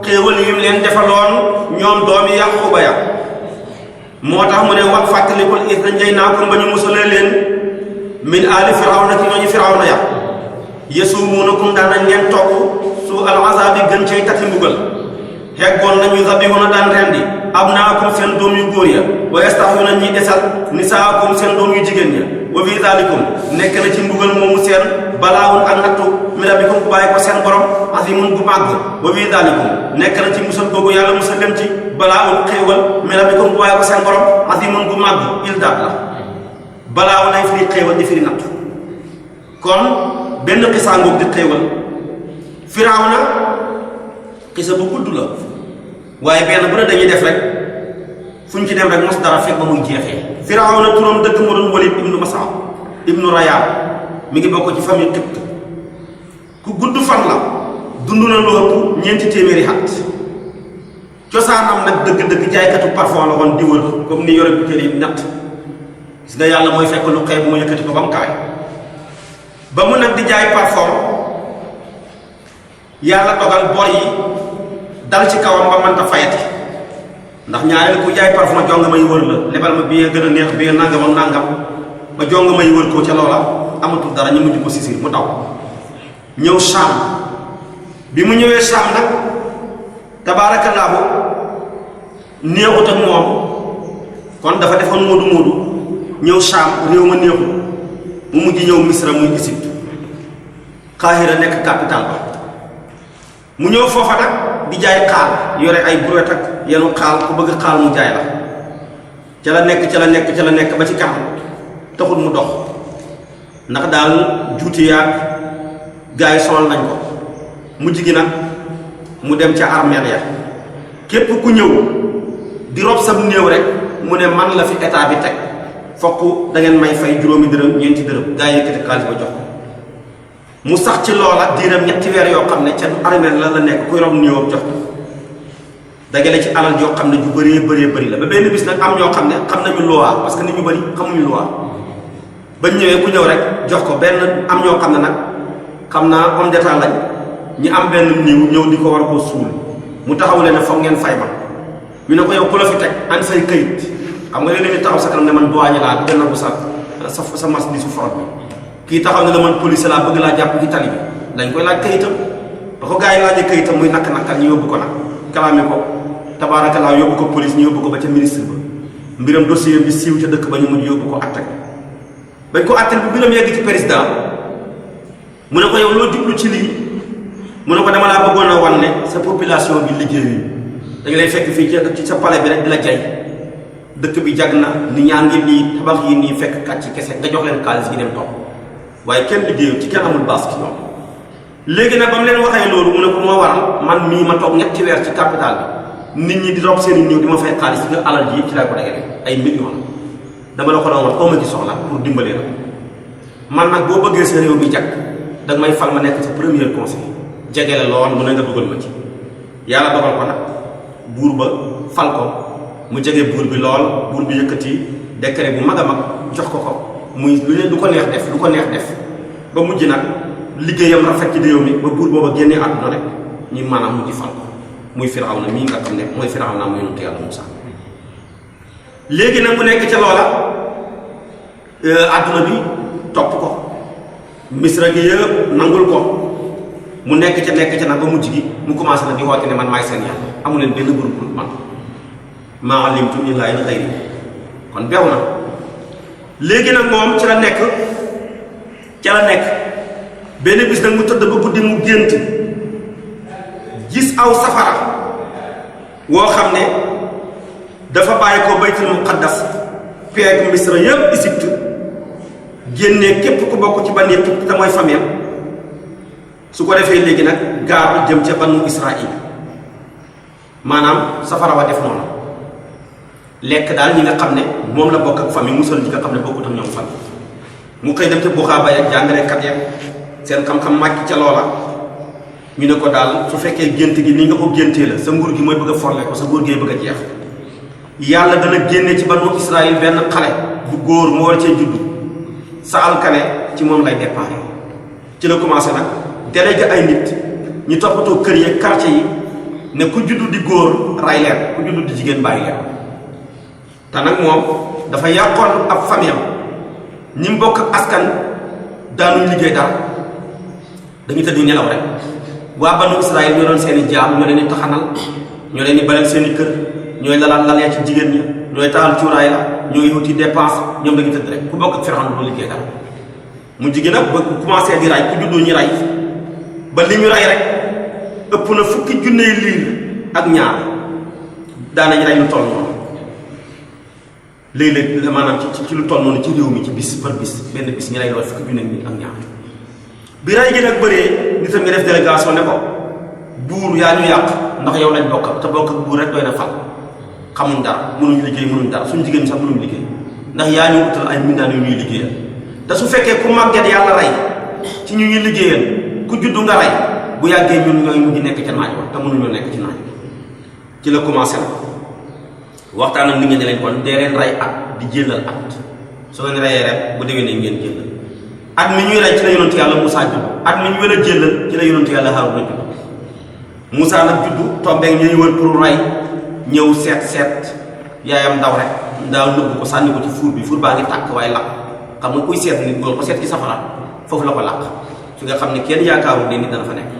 xéewal yi mu leen defaloon ñoom doomi Yaquba ya moo tax mu ne wax fàttalikul is nañ jay naa ko ba ñu musalee leen min aali firawna ci ñooñu firawna ya yasumuunakum daan nañ leen togg su al azaabi gën cay tati mbugal xeggoon nañu zabihuna daan rendi abnaakum seen doom yu góor ya wa yastahyuuna ñi desal nisaakum seen doom yu jigéen ya wa fi daalikum nekk na ci mbugal moomu seen balaawun ak nattu min rabbikum bu bàyyi ko seen borom azimun bu màgg wa fi daalikum nekk na ci musal googu yàlla musal leen ci balaawun xéewal min rabbikum bu bàyyi ko seen borom azimun bu màgg ildaat la balaawu nay firi xéewal di firi nattu kon benn xisaangoog di xéewal Firawna xisa bu gudd la waaye benn bu ne dañuy def rek fu ñu ci dem rek mos dara fekk ba muy jeexee Firawna turam dëkk moo doon Walid ibnu Mas'ud ibnu Rayaan mi ngi bokk ci famille Qibt ku gudd fan la dund na lu ëpp ñeenti téeméeri at cosaanam nag dëgg-dëgg jaaykatu parfum la woon di wër comme ni yore butéel yi natt gis nga yàlla mooy fekk lu xeeb mu yëkkati ko ba mu kawe ba mu nag di jaay parfum yàlla dogal bor yi dal ci kawam ba mënta fayati ndax ñaareel ku jaay parfum jonga may wër la lebal ma bi gën a neex bi nangam ak nangam ba jonga may wër ko ca loola amatul dara ñu mujj ko sisir mu daw ñëw Saam bi mu ñëwee Saam nag tabaarakallaahu neexut ak moom kon dafa defoon moodu ñëw Saam réew ma neexut mu mujj ñëw Misra muy Égypte Kaahira nekk capital ba mu ñëw foofa nag di jaay xaal yore ay brouette ak yenu xaal ku bëgg xaal mu jaay la ca la nekk ba ci kanam taxul mu dox ndax daal juuti yaag gars yi sonal nañ ko mujj gi nag mu dem ca armeel ya képp ku ñëw di rob sab néew rek mu ne man la fi état bi teg fokk da ngeen may fay juróomi dërëm ñeenti dërëm gars yi yëkkati xaalis ba jox ko mu sax ci loola diiram ñetti weer yoo xam ne ca armeel la nekk kuy rob néewam jox ko dagale ci alal joo xam ne ju bëree la ba benn bis nag am ñoo xam ne xam nañu loi parce que nit ñu bëri xamuñu loi bañ ñëwee ku ñëw rek jox ko benn am ñoo xam ne nag xam naa homme d'état lañ ñi am benn néew ñëw di ko war koo suul mu taxawule ne foog ngeen fay ma ñu ne ko yow ku la fi teg an say këyit xam nga léeg-léeg ñu taxaw sa kanam ne man douane laa bëgg na ko sa mas di su forot bi kii taxaw ne la man police laa bëgg laa jàpp ci tali bi dañ koy laaj këyitam ba ko gars yi laajee këyitam muy nakk-nakkal ñu yóbbu ko nag kalaame ko tabaarakallaa yóbbu ko police ñu yóbbu ko ba ca ministre ba mbiram dossier bi siiw ca dëkk ba ñu mujj yóbbu ko atte bañ ko atte bi mbiram yegg ci président mu ne ko yow loo jublu ci lii mu ne ko dama laa bëggoon a wan ne sa population bi liggéey dañu lay fekk fii ci sa palais bi rek di la jay dëkk bi jag na ni ñaa ngi nii tabax yi nii fekk kat ci kese nga jox leen xaalis gi dem toog waaye kenn liggéeyu ci kenn amul baas ci ñoom. léegi nag ba mu leen waxee loolu mu ne ko moo waral man mii ma toog ñetti weer ci capital bi nit ñi di rob seen i néew di ma fay xaalis nga alal ji ci laa ko dagale ay millions dama la ko doon wax ma ci soxla pour dimbalee la man nag boo bëggee sa réew bi jag danga may fal ma nekk sa premier conseil jege la lool mu ne nga dugal ma ci yàlla dogal ko nag buur ba fal ko mu jege buur bi lool buur bi yëkkati décret bu mag a mag jox ko muy lu ko neex def lu ko neex def ba mujj nag liggéeyam rafet ci réew mi ba buur booba génnee àdduna rek ñu maanaam mujj fal ko muy Firawna mii nga xam ne mooy Firawna mu yonent yàlla Muusaa léegi nag mu nekk ca loola àdduna bi topp ko misra gi yëpp nangul ko mu nekk ca nag ba mujj gi mu commencé nag di woote ne man maay seen yàlla amu leen benn groupe man maa alimtu illaa min xayri kon beew na léegi nag moom ca la nekk benn bis nag mu tëdd ba guddi mu gént gis aw safara woo xam ne dafa bàyyi ko baytul muqaddas peeg misra yëpp Égypte génnee képp ku bokk ci Bani Qibط te mooy famille su ko defee léegi nag gaar jëm ca Banu Israil maanaam safara wa def noonu lekk daal ñi nga xam ne moom la bokk ak famille musal ñi nga xam ne bokkut ak ñoom famille mu xëy dem ca buxaaba ya jàngalekat ya seen xam-xam màcc ca loola ñu ne ko daal su fekkee gént gi ni nga ko géntee la sa nguur gi mooy bëgg a forle ko sa nguur gi bëgg a jeex yàlla dana génne ci Banu Israil benn xale bu góor moo war cee juddu sa alkane ci moom lay déparé ci la commencé nag délégué ay nit ñu toppatoo kër yi quartier yi ne ku juddu di góor ray leen ku juddu di jigéen bàyyi leen te nag moom dafa yàqoon ab famille am ñi mu bokk ak askan daanuñ liggéey dara dañu tëdd nelaw rek waa Banu Israil ñoo doon seen i jaam ñoo leen di taxanal ñoo leen di baleel seen i kër ñooy lalee ci jigéen ñi ñooy taal cuuraay la ñooy wuti dépense ñoom dañu tëdd rek ku bokk ak Firawna doo liggéey dara mu jigéen nag ba commencé di ray ku juddoo ñu ray ba li ñu ray rek ëpp na fukki junne liir ak ñaar daanañ ray lu toll noonu léeg-léeg maanaam ci lu toll noonu ci réew mi ci bis par bis benn bis ñu ray lool fukki junne ni ak ñaar bi ray gi nag bëree nitam nga def délégation ne ko buur yaa ñu yàq ndax yow lañ bokk te bokk ak buur rek doy na fal xamuñ dara mënuñ liggéey mënuñ dara suñu jigéen sax mënuñ liggéey ndax yaa ñu utal ay mbindaan yu ñuy liggéeyal te su fekkee ku màgget yàlla rey ci ñu ñuy liggéeyal ku juddu nga rey bu yàggee ñun ñooy mujj nekk ca naaj wa te mënuñoo nekk ci naaj ci la commencé la waxtaan ak nit ñi ne leen kon dee leen rey at di jëlal at su ngeen reyee rek bu déwénee ngeen jëlal at mi ñuy rey ci la yonentu yàlla Moussa judd at mi ñu wër a jëlal ci la yonentu yàlla Haaruna judd Moussa nag juddu tombeeg ñuy wër pour rey ñëw seet yaayam ndaw rek ndaaw nëbb ko sànni ko ci fuur bi fuur baa ngi tàkk waaye lakk xam nga kuy seet nit góor ko seet ci safara foofu la ko làq fi nga xam ne kenn yaakaaru ne nit dana fa nekk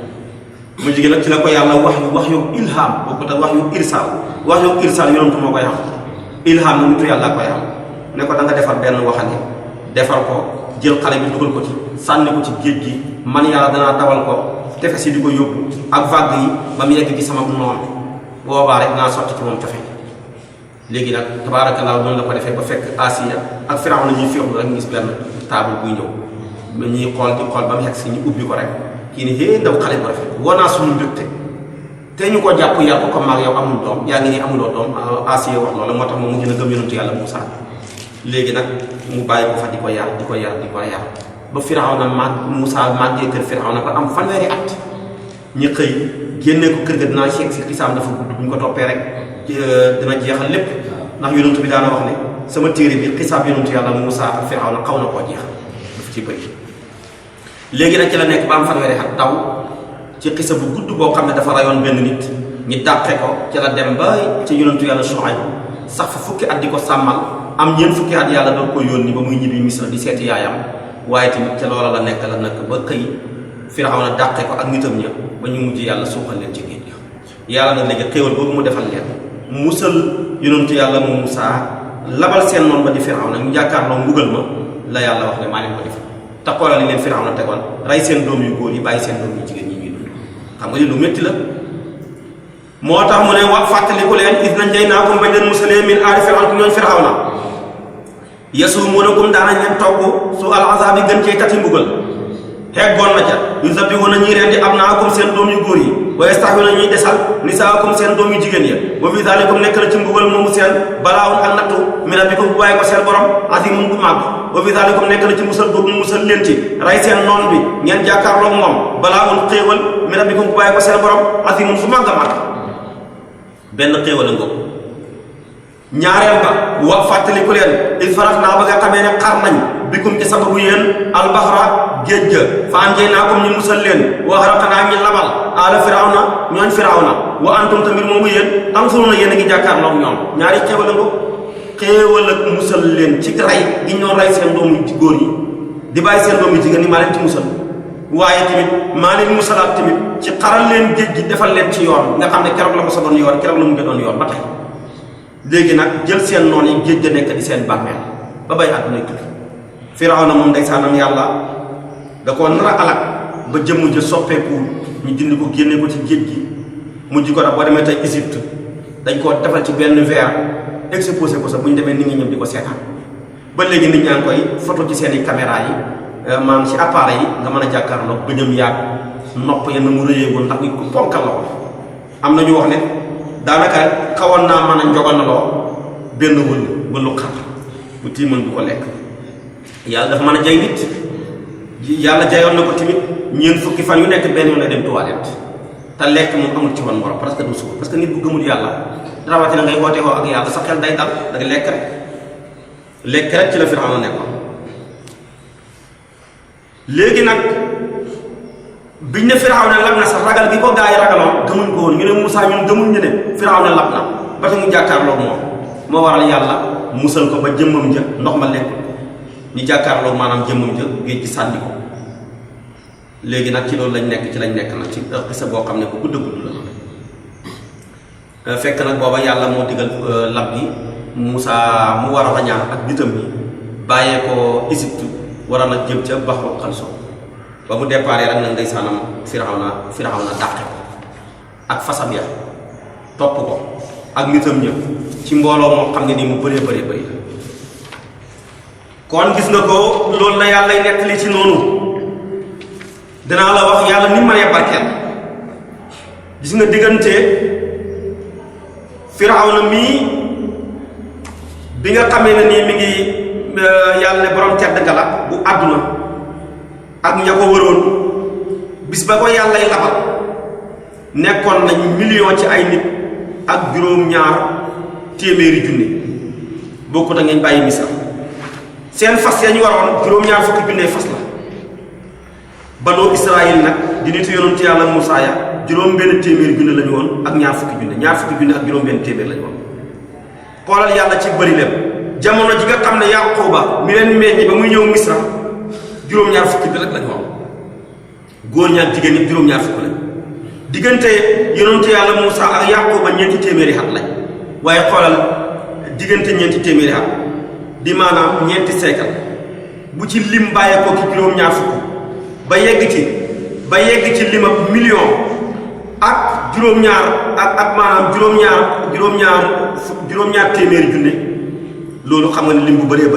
mu jigéen nag ci la ko yàlla wax yu ilham boobu tax wax yu irsal yonentu moo koy xam ilham na nitu yàlla koy xam ne ko da nga defar benn waxande defar ko jël xale bi dugal ko ci sànni ko ci géej gi man yàlla danaa dawal ko tefes yi di ko yóbbu ak vague yi ba mu yegg ci sama noonu boobaa rek naa sotti ci moom cofe léegi nag tabaarakallaa noonu la ko defee ba fekk Asiya ak Firawna ñuy féexlu rek ñu gis benn table buy ñëw mais ñuy xool di xool ba mu yegg si ñu ubbi ko rek kii ni hé ndaw xale bu rafet woo naa suñu mbégte te ñu ko jàpp yar ko comme maag yow amul doom yaa ngi nii amuloo doom Asiya wax loolu moo tax moom mu gën a gëm yonentu yàlla Muusaa léegi nag mu bàyyi ko fa di ko yar ba Firawna Muusaa màggee kër Firawna ba am fanweeri at ñi xëy génnee ko kër ga dinaa seeg si xisaam dafa gudd bu ñu ko toppee rek dina jeexal lépp ndax yonentu bi daana wax ne sama téere bi xisaab yonentu yàlla Muusaa ak Firawna xaw na koo jeexal dafa ci bëri léegi nag ci la nekk ba am fanweeri at daw ci xisa bu gudd boo xam ne dafa rayoon benn nit ñi dàqe ko ci la dem ba ci yonentu yàlla Shuayb sax fa fukki at di ko sàmmal am ñeent fukki at yàlla doon ko yónni ba muy ñibbi Misra di seeti yaayam waaye tamit ca loola la nekk ba xëy Firawna dàqe ko ak nitam ña ba ñu mujj yàlla suuxal leen ci géej gi yàlla nag léegi xéewal boobu mu defal leen musal yonentu yàlla mu Muusaa labal seen noonu ba di Firawna ñu jàkkaarloo mbugal ma la yàlla wax ne maa leen ko defal te xoolal li leen Firawna tegoon rey seen doom yu góor yi bàyyi seen doom yu jigéen ñi ñuy dund xam nga li lu métti la. moo tax mu ne wax fàttaliku leen is najjaynaakum bañ leen musalee min aali Firawna ñooñ Firawna yasumuunakum daanañ leen togg su al azaabi gën cee tati mbugal xeggoon na ca yuzabbihuna ñuy rendi abnaakum seen doom yu góor yi wa yastahyuuna ñuy desal nisaakum seen doom yu jigéen ya wa fi zaalikum nekk na ci mbugal moomu seen balaawun ak nattu min rabbikum bu bàyyi ko seen borom aziimun bu màgg wa fi zaalikum nekk na ci musal boobu mu musal leen ci rey seen noon bi ngeen jàkkaarloog moom balaawun xéewal min rabbikum bu bàyyi ko seen borom aziimun su màgg a màgg benn xéewal a ngóob ñaareel ba wa fàttaliku leen il farax naa ba nga xamee ne xar nañ bikum ci sababu yéen albaxra géej ga fa anjaynaakum ñu musal leen wa xaraqnaa ñu labal ala Firawna ñooñ Firawna wa antum tamit moomu yéen tanzuruna yéen a ngi jàkkaarloog ñoom ñaari xéewal a ngóob xéewal ak musal leen ci rey gi ñoo rey seen doomu góor yi di bàyyi seen doomu jigéen ñi maa leen ci musal waaye tamit maa leen musalaat tamit ci xaral leen géej gi defal leen ci yoon nga xam ne keroog la ko sa doon yoon keroog la mu doon yoon ba tey léegi nag jël seen noon yi géej ga nekk di seen bàmmeel ba bay àdduna tukki Firawna moom ndeysaanam yàlla da koo nar a alak ba jëmm ja soppeeku ñu dindi ko génne ko ci géej gi mujj ko nag boo demee tey Égypte dañ koo defal ci benn verre exposé ko sax bu ñu demee nit ñi ñëw di ko seetaan ba léegi nit ñaa ngi koy photo ci seen i caméra yi maanaam ci appareil yi nga mën a jàkkaarloo bëñam yàgg nopp yenn mu rëyee woon ndax nit ku ponkal la ko am na ñu wax ne daanaka xawoon naa mën a njogal na loo benn wëllu xar bu tiimal bu ko lekk yàlla dafa mën a jay nit yàlla jayoon na ko tamit ñeent fukki fan yu nekk benn yoon lay dem toilette te lekk moom amul ci woon morom parce que du suuf parce que nit bu gëmul yàlla rawatina ngay woote woo ak yàlla sa xel day dal da nga lekk rek ci la Firawna nekkoon léegi nag biñ ne Firawna lab na sax ragal gi ko gaa yi ragaloon gëmuñ ko woon ñu ne Moussa ñun gëmuñ ñu ne Firawna lab na ba te mu jàkkaarloog moom moo waral yàlla musal ko ba jëmmam ja ndox ma lekk ñu jàkkaarloog maanaam jëmmam ja géej gi sànni ko léegi nag ci loolu lañ nekk nag ci xisa boo xam ne bu gudd la fekk nag booba yàlla moo digal lab gi Moussa mu war a rañaan ak nitam yi bàyyee ko Égypte war a nag jëm ca Baxru Xalso ba mu déparé rek nag ndeysaanam Firawna dàqe ko ak fasam ya topp ko ak nitam ñëpp ci mbooloo moo xam ne nii mu bëree bëri kon gis nga ko loolu la yàlla nettali ci noonu danaa la wax yàlla ni mënee barkeel gis nga diggante Firawna mii bi nga xamee ne nii mi ngi yàlla ne borom tedd nga la bu àdduna ak ña ko wëroon bis ba ko yàllay labal nekkoon nañ million ci ay nit ak juróom-ñaar téeméeri junni bokkut ak ngeen bàyyi misal seen fas ya ñu waroon juróom-ñaar fukki junne fas la Banu Israël nag di nitu yonent yàlla Muusaa ya juróom-benn téeméeri junne la ñu woon ak ñaar fukki junne ak juróom-benn téeméer la ñu woon xoolal yàlla ci bëri leen jamono ji nga xam ne Yaquba mi leen meññi ba muy ñëw Misra juróom-ñaar fukki bi rek la ñu woon góor ñaar jigéen ñi juróom-ñaar fukki lañ diggante yonent yàlla Muusaa ak Yaquba ñeenti téeméeri at lañ waaye xoolal diggante ñeenti téeméeri at di maanaam ñeenti seekal bu ci lim bàyyeekoo ki juróom-ñaar fukk ba yegg ci limab million ak juróom-ñaar ak maanaam juróom-ñaar téeméeri junne loolu xam nga ne lim bu bëree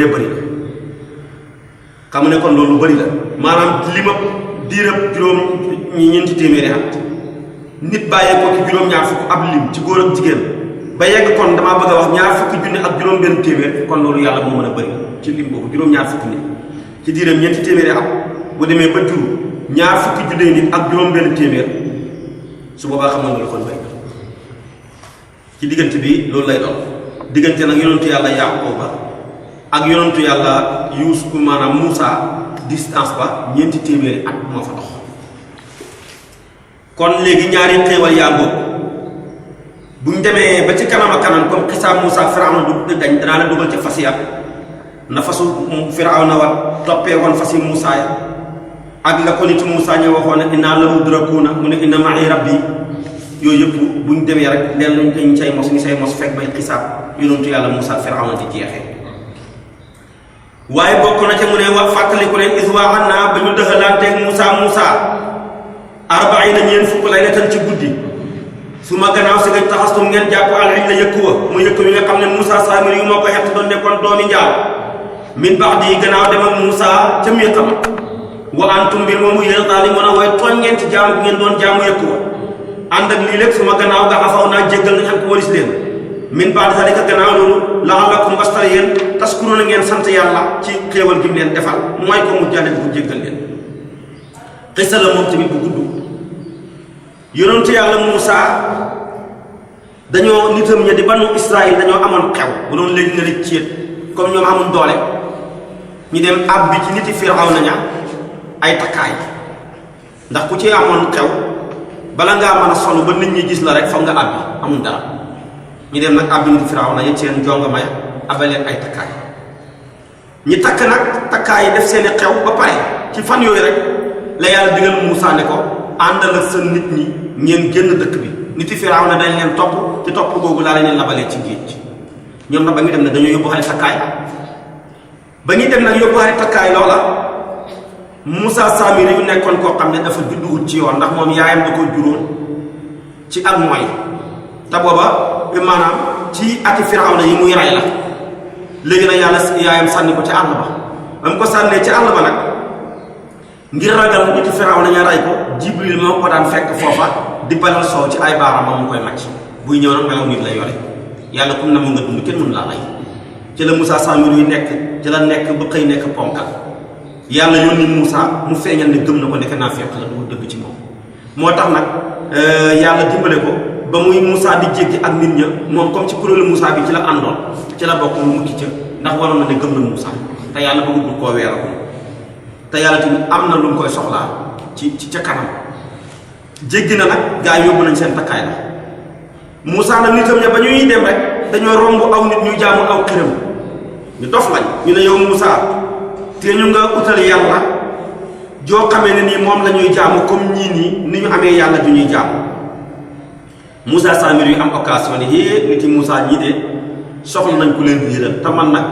bëri la xam nga ne kon loolu bëri la maanaam limab diirab ñeenti téeméeri at nit bàyyeekoo ki juróom-ñaar fukk ab lim ci góor ak jigéen ba yegg kon damaa bëgg a wax ñaar fukki junne ak juróom-benn téeméer kon loolu yàlla moo mën a bëri ci lim boobu juróom-ñaar fukki nit ci diiram ñeenti téeméeri at bu demee ba jur ñaar fukki junne nit ak juróom-benn téeméer su boobaa xam nga loolu kon bëri ci diggante bi loolu lay doon diggante nag yonentu yàlla Yaquba ak yonentu yàlla Yuusuf maanaam Muusaa distance ba ñeenti téeméeri at moo fa dox kon léegi ñaari xéewal yaa ngóob bu ñu demee ba ci kanam ak kanam comme xisaab Moussa Firawna du dañ danaa la dugal ci fas ya na fasu Firawna wa toppee woon fasi Moussa ya ak la ko nit Moussa ñu waxoon ne innaa lamudrakuuna mu ne inna ma'i rabbi yooyu yëpp bu ñu demee rek leen lañ dañ say mos fekk bay xisaab yonentu yàlla Moussa Firawna di jeexee waaye bokk na ca mu ne wax fàttaliku leen is waaxan naa ba ñu dëxalanteeg Muusa arbaina ñeen fukk laylatan ci guddi su ma gannaaw si nga taxastum ngeen jàpp alxij la yëkku wa mu yëkk wi nga xam ne Muusa Saamiri yu moo ko xett doon nekkoon doomi njaal min baax di gannaaw dem ak Muusa ca miiqam wa antum mbir moomu yéen zaalimoon a way tooñ ngeen ci jaamu bi ngeen doon jaamu yëkku wa ànd ak lii lépp su ma gannaaw nga xafaw naa jéggal nañ am ko walis leen min ba'di zalika gannaaw loolu la'allakum bastar yéen taskuruuna ngeen sant yàlla ci xéewal gi mu leen defal mooy ko mu jàlle bu jéggal leen xisa la moom tamit bu gudd yonentu yàlla Muusa dañoo nitam ña di banu Israël dañoo amoon xew bu doon léegi nga rek céet comme ñoom amul doole ñu dem ab bi ci niti Firawna ña ay takkaay ndax ku ci amoon xew bala ngaa mën a solu ba nit ñi gis la rek foog nga àbbi amul dara ñu dem nag àbbi nit Firawna yëg seen jonga may abaleen ay takkaay ñi takk nag takkaay yi def seeni xew ba pare ci fan yooyu rek la yàlla digal Muusa ne ko àndal ak sa nit ñi ngeen génn dëkk bi niti Firawna dañ leen topp ci topp googu laa leen labalee ci géej ñoom nag ba ñu dem ne dañoo yóbbu xale takkaay ba ñuy dem nag yóbbu xale takkaay loola Muusa Saamiri yu nekkoon koo xam ne dafa judduwut ci yoon ndax moom yaayam da ko juróon ci ak mooy te booba maanaam ci ati Firawna yi muy rey la léegi nag yàlla yaayam sànni ko ci àll ba mu ko sànnee ci àll ba nag ngir ragal niti Firawna ña rey ko Jibril moo ko daan fekk foofa di balal soow ci ay baaraam mu koy màcc buy ñëw nag melaw nit la yore yàlla kum na mu nga dund kenn mënu laa rey ci la Muusa Saamiri yu nekk ci la nekk ba xëy nekk ponkal yàlla yónni Muusa mu feeñal ne gëm na ko nekk naa fekk la du dëgg ci moom moo tax nag yàlla dimbale ko ba muy Muusa di jéggi ak nit ña moom comme ci kuréelu Muusa bi ci la àndoon ci la bokk mu mukki ca ndax waroon na ne gëm na Muusa te yàlla bëggul koo weeral te yàlla tamit am na lu mu koy soxlaa ci ca kanam jéggi na nag gaa yi yóbbu nañ seen takkaay la Muusa nag nitam ña ba ñuy dem rek dañoo romb aw nit ñu jaamu aw xiram ñu dof lañ ñu ne yow Muusa te ñu nga utal yàlla joo xamee ne nii moom la ñuy jaamu comme ñii nii ni ñu amee yàlla ju ñuy jaamu Muusa Saamiri yu am occasion ne hé nit yi Muusa ñii de soxla nañ ku leen réeral te man nag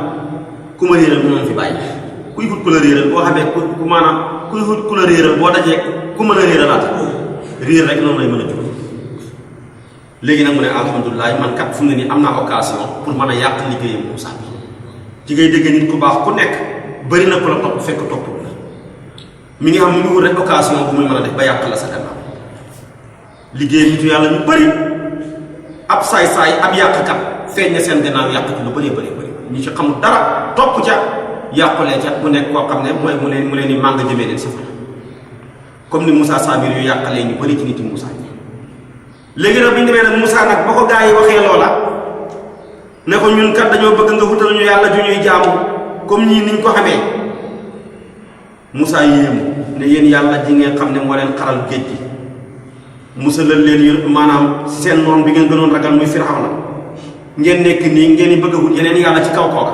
ku ma réeral mu fi bàyyi kuy hut ku la réeral boo xamee ku maanaam kuy hut ku la réeral boo dajee ku mën a réeralaat réer rek noonu lay mën a jóg léegi nag mu ne alhamdulilah man kat fu mu ne nii am naa occasion pour mën a yàq liggéeyam Muusa bi ci ngay dégg nit ku baax ku nekk bëri na ko la topp fekk topp la mi ngi xam mu ngi wut rek occasion bu muy mën a def ba yàq la sa gannaaw liggéey nitu yàlla ñu bëri ab saay-saay ab yàqkat feeñ na seen gannaaw yàq ci lu bëree bëri ñu ci xamul dara topp ca yàqulee ca mu nekk koo xam ne mooy mu leen di màng jëmee leen safara comme ni Muusa Saamiri yu yàqalee ñu bëri ci nit yi Muusa léegi nag bi ñu demee nag Muusa nag ba ko gaa yi waxee loola ne ko ñun kat dañoo bëgg nga wutal ñu yàlla ju ñuy jaamu comme ñii niñ ko xamee Muusa yéemu ne yéen yàlla ji ngeen xam ne moo leen xaral géej gi musalal leen yu maanaam seen noon bi ngeen gënoon ragal muy Firawna ngeen nekk nii ngeen di bëgg a wut yeneen yàlla ci kaw kooka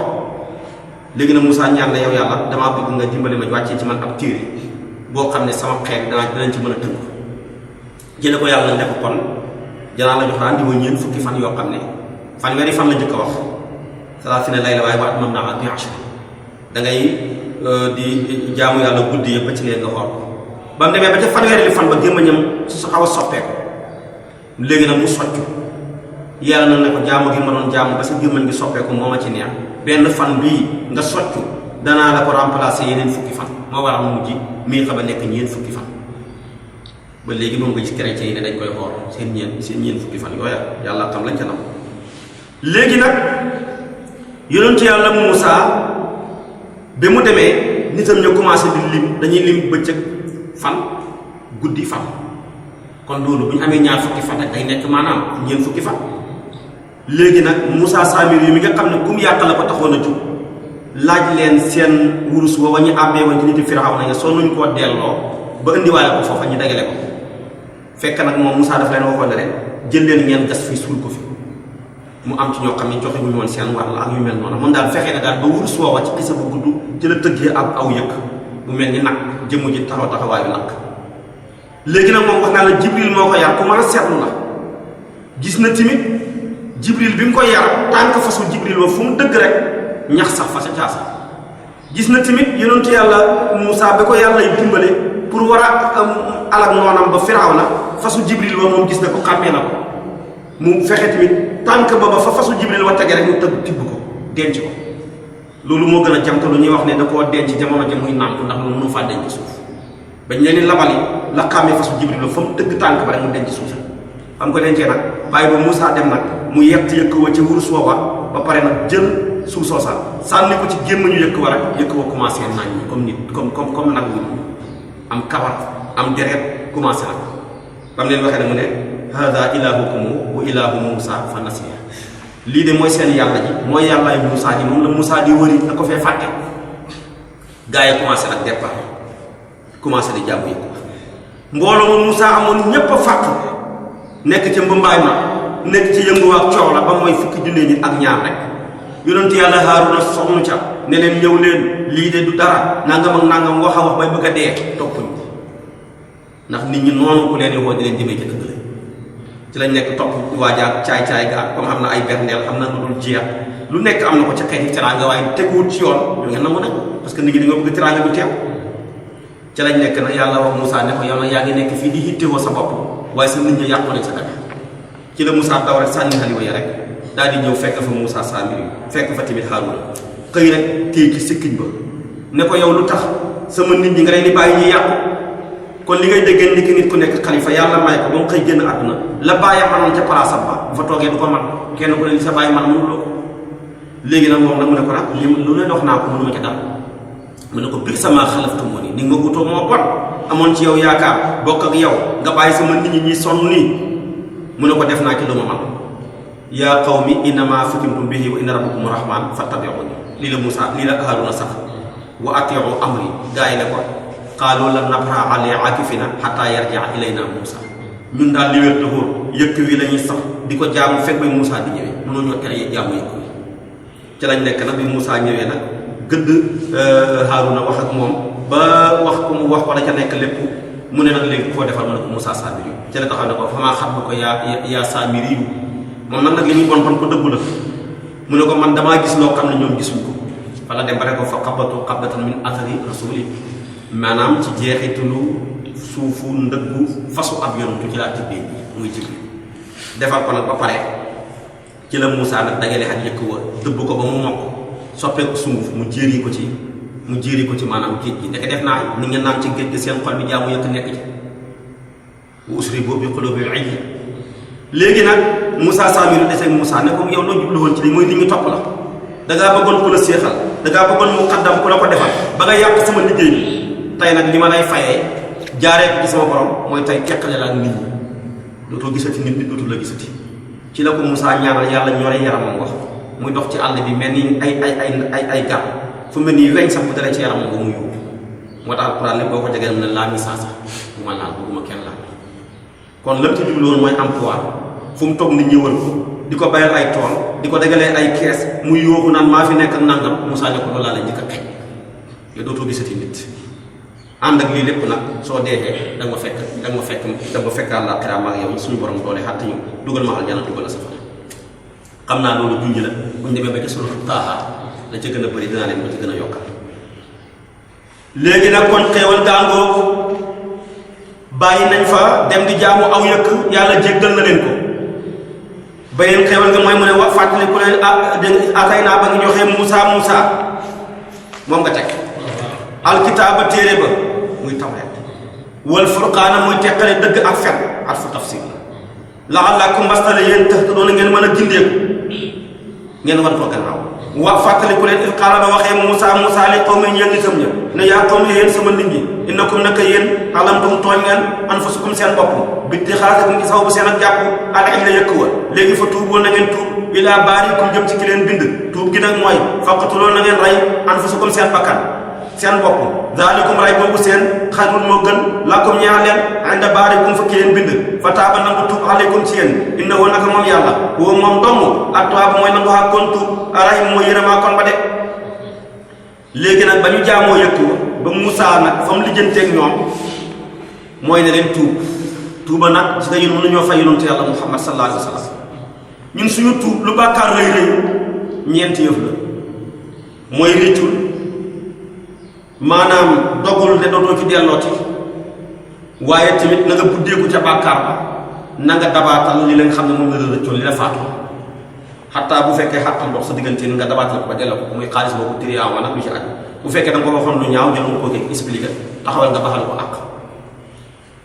léegi nag Muusa ñaan la yow yàlla damaa bëgg nga dimbali ma wàccee ci man ab téere boo xam ne sama xeet danañ ci mën a tënk jële ko yàlla ne ko kon janaa la jox rendez-vous ñeent fukki fan yoo xam ne fanweeri fan la njëkk a wax salaasina layla waaye wa atmamnaa alaihi ashran da ngay di jaamu yàlla guddi yëpp ba ci leen nga xool ba mu demee ba ca fanweeri fan ba gémmañam su xaw a soppeeku léegi nag mu soccu yàlla na ne ko jaamu gi ma doon jaamu ba sa gémmañ gi soppeeku moo ma ci neex benn fan bii nga soccu danaa la ko remplacer yeneen fukki fan moo waral mu mujj mii xam a nekk ñeent fukki fan ba léegi moom nga gis chrétien yi ne dañ koy xool seen ñeent fukki fan yooya yàlla xam lañ ca nam léegi nag yonentu yàlla Muusa bi mu demee nitam ñu commencé di lim dañuy lim bëccëg fan guddi fan kon loolu bu ñu amee ñaar fukki fan rek day nekk maanaam ñeent fukki fan léegi nag Muusa Saamiri yi mi nga xam ne kum yàq la ko taxoon a jóg laaj leen seen wurus wa ñu àbbee woon ci niti Firawna nga soo nuñ koo delloo ba indiwaale ko foofa ñu dagale ko fekk nag moom Muusa daf leen waxoon ne leen jël leen ngeen gas fii suul ko fi mu am ci ñoo xam ne joxe wuñu woon seen wàll ak yu mel noonu moom daal fexee na daal ba wurus woowa ci xisa bu gudd ci la tëggee ak aw yëkk bu mel ni nag jëmm ji taxaw taxawaayu nag léegi nag moom wax naa la Jibril moo ko yar ku mën a seetlu la gis na timit Jibril bi mu koy yar tànk fasu Jibril wa fu mu dëgg rek ñax sax fa sa caasa gis na tamit yonentu yàlla Moussa ba ko yàlla y dimbale pour war a alak noonam ba Firawna fasu Jibril wa moom gis na ko xàmmee na ko mu fexe tamit tànk ba fa fasu Jibril wa tege rek mu tëgg tibb ko denc ko loolu moo gën a jamta lu ñuy wax ne da koo denc jamono ja muy nàmp ndax loolu mënu faa denc suuf bañ leen di labali la xàmmee fasu Jibril la fa mu tëgg tànk ba rek mu denc suuf xam ko dencee nag bàyyi ba Moussa dem nag mu yett yëkk wa ci wurus woowa ba pare nag jël suuf soosa sànni ko ci gémmañu yëkk wa rek yëkk wa commencé nañ ñi comme nit comme nag wu am kawar am deret commencé nag bam leen waxee ne mu ne hada ilahukum wa ilahu Moussa fa nasiya lii de mooy seen yàlla ji mooy yàllaay Moussa ji moom la Moussa di wëri da ko fee fàtte gars yi commencé nag départ commencé di jàmm yëkk mbooloo ma Moussa amoon ñépp a fàttu nekk ca mbambaay ma nekk ci yënguwaak coow la ba mooy fukki junne nit ak ñaar rek yonentu yàlla Haaruna sonn ca ne leen ñëw leen lii de du dara nangam ak nangam wax a wax bay bëgg a dee toppuñ ndax nit ñi noonu ku leen woo di leen jëmee ca dëgg la ci lañ nekk topp waajaak caay-caay ga comme xam na ay berndeel xam na lu dul jeex lu nekk am na ko ca xeeti teraanga waaye teguwut ci yoon ñu ngeen nangu nag parce que nit ñi dañoo bëgg teraanga du teew ca lañ nekk nag yàlla wax Moussa ne ko yow nag yaa ngi nekk fii di hittewoo sa bopp waaye sa nit ñi yàqu nañ sa kat ci la Moussa daw rek sànni xaliwa ya rek daal di ñëw fekk fa Moussa Samiri fekk fa tamit Haaruna xëy rek téye ci sikkiñ ba ne ko yow lu tax sama nit ñi nga leen di bàyyi ñuy yàqu kon li ngay déggee ni ki nit ku nekk xalifa yàlla may ko ba mu xëy génn àdduna la bàyyam manoon ca palaasam ba bu fa toogee du ko man kenn ku ne li sa bàyyi man mënuloo ko léegi nag moom nag mu ne ko nag lu ne dox naa ko mënuma ca dal mu ne ko bir sama xalaftu moo nii ni nga wutoo moo bon amoon ci yow yaakaar bokk ak yow nga bàyyi sama nit ñi ñuy sonn nii mu ne ko def naa ci lu ma man yaa qawmi innama futintum bihi wa inna rabbakum rahman fattabi'uni lii la Moussa lii la Haaruna sax wa ati'u amri gaa yi ne ko qaalu lan nabraha alayhi aakifina hatta yarji'a ilayna Moussa ñun daal li wér te wóor yëkk wi la ñuy sax di ko jaamu fekk bay Moussa di ñëwee mënoo ñoo tere jaamu yëkk wi ci lañ nekk nag bi Moussa ñëwee nag gëdd Haaruna wax ak moom ba wax ko mu wax wala ca nekk lépp mu ne nag léegi koo defal mu ne ko Moussa Samiri ci la taxaw ne ko famaa xam ko yaa Samiri yu moom nag li muy bon ko dëggu la mu ne ko man damaa gis loo xam ne ñoom gisuñ ko wala dem ba ne ko fa qabatu qabdatan min athari rasuli maanaam ci jeexitalu suufu ndëggu fasu ab yonantu ci laa tibbee muy Jibril defal ko nag ba pare ci la Moussa nag dagale ak yëkk wa dëbb ko ba mu mokk soppeeku sunguf mu jéeri ko ci maanaam géej gi ndeke def naa ni ngeen naan ci géej gi seen xol bi jaamu yëkk nekk ci wa usribu bi qulubil ijl léegi nag Moussa Samiri deseeg Moussa ne ko yow loo jublu woon ci dañ mooy nit ñi topp la dangaa bëggoon ku la séexal dangaa bëggoon mu xaddam ku la ko defal ba nga yàq sama liggéey bi tey nag li ma lay fayee jaaree ko ci sama borom mooy tey teqale la ak nit ñi dootoo gisati nit ñi dootul la gisati ci la ko Moussa ñaanal yàlla ñoree yaramam wax muy dox ci àll bi mel ni ay gar fu mel ni weñ sax bu dalee ci yaramam nga muy yóbbu moo tax alquran ne boo ko jegee mu ne laa mi saasa bu ma laal bëgguma kenn laal kon lépp ci jublu woon mooy emploi fu mu toog nit ñi wër ko di ko bayal ay tool di ko dagalee ay kees muy yóoxu naan maa fi nekk ak nangam Moussa ne ko loolu laa la njëkk a xeeñ yow dootoo gisati nit ànd ak lii lépp nag soo deexee da nga ma fekk àllaaxira maag yow suñu borom doole xàtt ñu dugal ma aljana dugal la safara xam naa loolu junj la buñ demee ba ca suratu Taaha la ca gën a bëri dinaa leen ba ci gën a yokkal léegi nag kon xeewal gàngoo bàyyi nañ fa dem di jaamu aw yëkk yàlla jéggal na leen ko beneen xeewal nga mooy mu ne wax fàttali ku leen akay naa ba ngi joxee Moussa moom nga teg alkitaaba téere ba muy tawreet wal furqaana muy teqale dëgg ak fen at fu tafsir la la'allakum mbastale yéen tax doon ngeen mën a gindeeku ngeen war ko gannaaw wa fàttali ku leen il qaala ba waxee Moussa li qawmi ñeen nitam ña ne yaa qawmi yéen sama nit ñi innakum naka yéen alamtum tooñ ngeen anfusakum seen bopp bi di xaasikum ci saw bu seen ak jàpp ak aj la yëkk wa léegi fa tuub woon na ngeen tuub ilaa baarikum jëm ci ki leen bind tuub gi nag mooy faqatuloo na ngeen rey anfusakum seen bakkan seen bopp zaalikum ray boobu seen xayrun moo gën lakum ñaar leen inda baarikum fa ki leen bind fa taaba nangu tuub aleykum ci yéen innahu naka moom yàlla woo moom dong at-tawwaabu mooy nangu xaa kon tuub arahim mooy yërëmaa kon ba de léegi nag ba ñu jaamoo yëkku ba Moussa nag fa mu lijjanteeg ñoom mooy ne leen tuuba nag gis nga ñun mënu ñoo fay yonentu yàlla Muhammad sallallahu alayhi wa sallam ñun suñu tuub lu bàkkaar rëy rëy ñeenti yëf la mooy réccul maanaam dogul ne dootoo ci dellooti waaye tamit na nga buddeeku ca bàkkaar ba na nga dabaatal li leen xam ne moom nga rëccoon li la faatu xataa bu fekkee xàttal ndox sa diggante ni nga dabaatal ko ba delloo ko muy xaalis boobu tiriyaa wala lu ci aju bu fekkee da nga ko waxoon lu ñaaw jël nga ko expliqué taxawal nga baxal ko àq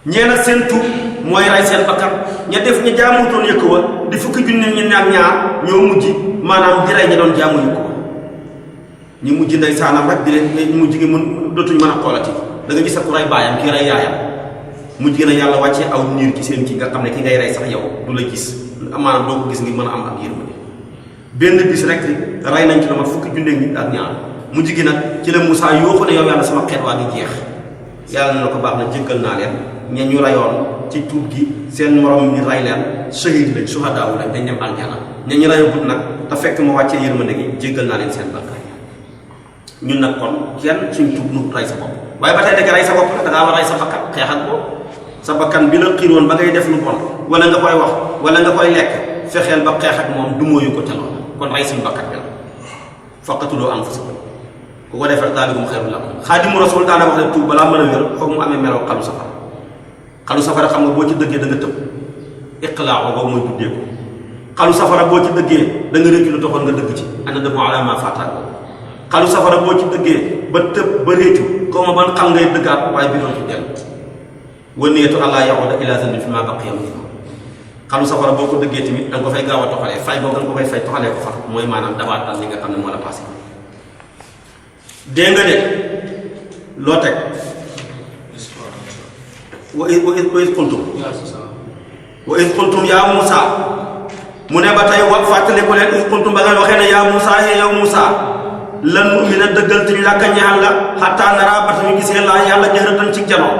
ñeena seen tuub mooy rey seen bakkan ña def ña jaamutoon yëkk wa di fukki junne ñi ak ñaar ñoo mujj maanaam di rey ña doon jaamu yëkk wa ñu mujj ndey saanam rek di leen mujj gi mën dootuñ mën a xoolati da nga gis ku rey baayam kii rey yaayam mujj gën a yàlla wàccee aw niir ci seen kii nga xam ne ki ngay rey sax yow du la gis maanaam doo ko gis ngir mën a am ak yërmande benn bis rek rey nañ ci la mat fukki junne nit ak ñaar mujj gi nag ci la Moussa yoo ko ne yow yàlla sama xeet waa ngi jeex yàlla na ko baax na jéggal naa leen ña ñu rayoon ci tuub gi seen morom ñi ray leen shahid lañ suhadaawu lañ dañ dem aljana ña ñu rayagut nag te fekk ma wàccee yërmande gi jéggal naa leen seen bakkaar ñun nag kon kenn suñ tuub nu ray sa bopp waaye ba tey dëgg ray sa bopp da ngaa war ray sa bakkan xeex ak boobu sa bakkan bi la xiiroon ba ngay def lu bon wala nga koy wax wala nga koy lekk fexeel ba xeex ak moom du mooyu ko teloon kon ray suñu bakkan bi la faqatuloo anfusakum ku ko defal daalikum xayrun lakum xaadimu rasul daana wax ne tuub balaa mën a wér foog mu amee meloo xalu safara xam nga boo ci dëggee da nga tëb iqlaaxoo boobu mooy tuddee ko xalu safara boo ci dëggee da nga réccu lu taxoon nga dëgg ci ana dëggu ala ma faataak xalu safara boo ci dëggee ba tëb ba réccu xaw ma ban xam ngay dëggaat waaye bi doon ci dellu wa niyatu allah yaxuda ila zanbi fi ma baqiya minhu xalu safara boo ko dëggee tamit da nga ko fay gaaw a toxalee fay boobu da nga ko fay fay toxalee ko fa mooy maanaam dabaatal li nga xam ne moo la passé dégg nga de loo teg wa iz qultum yaa Muusa mu ne ba tey wa fàttali ko leen iz qultum ba ngeen waxee ne yaa Muusa yow Muusa lan nu'mina dëggal tuñ làkka ñaan la xattaa naraa ba tañu gisee laa yàlla jahratan ci janoo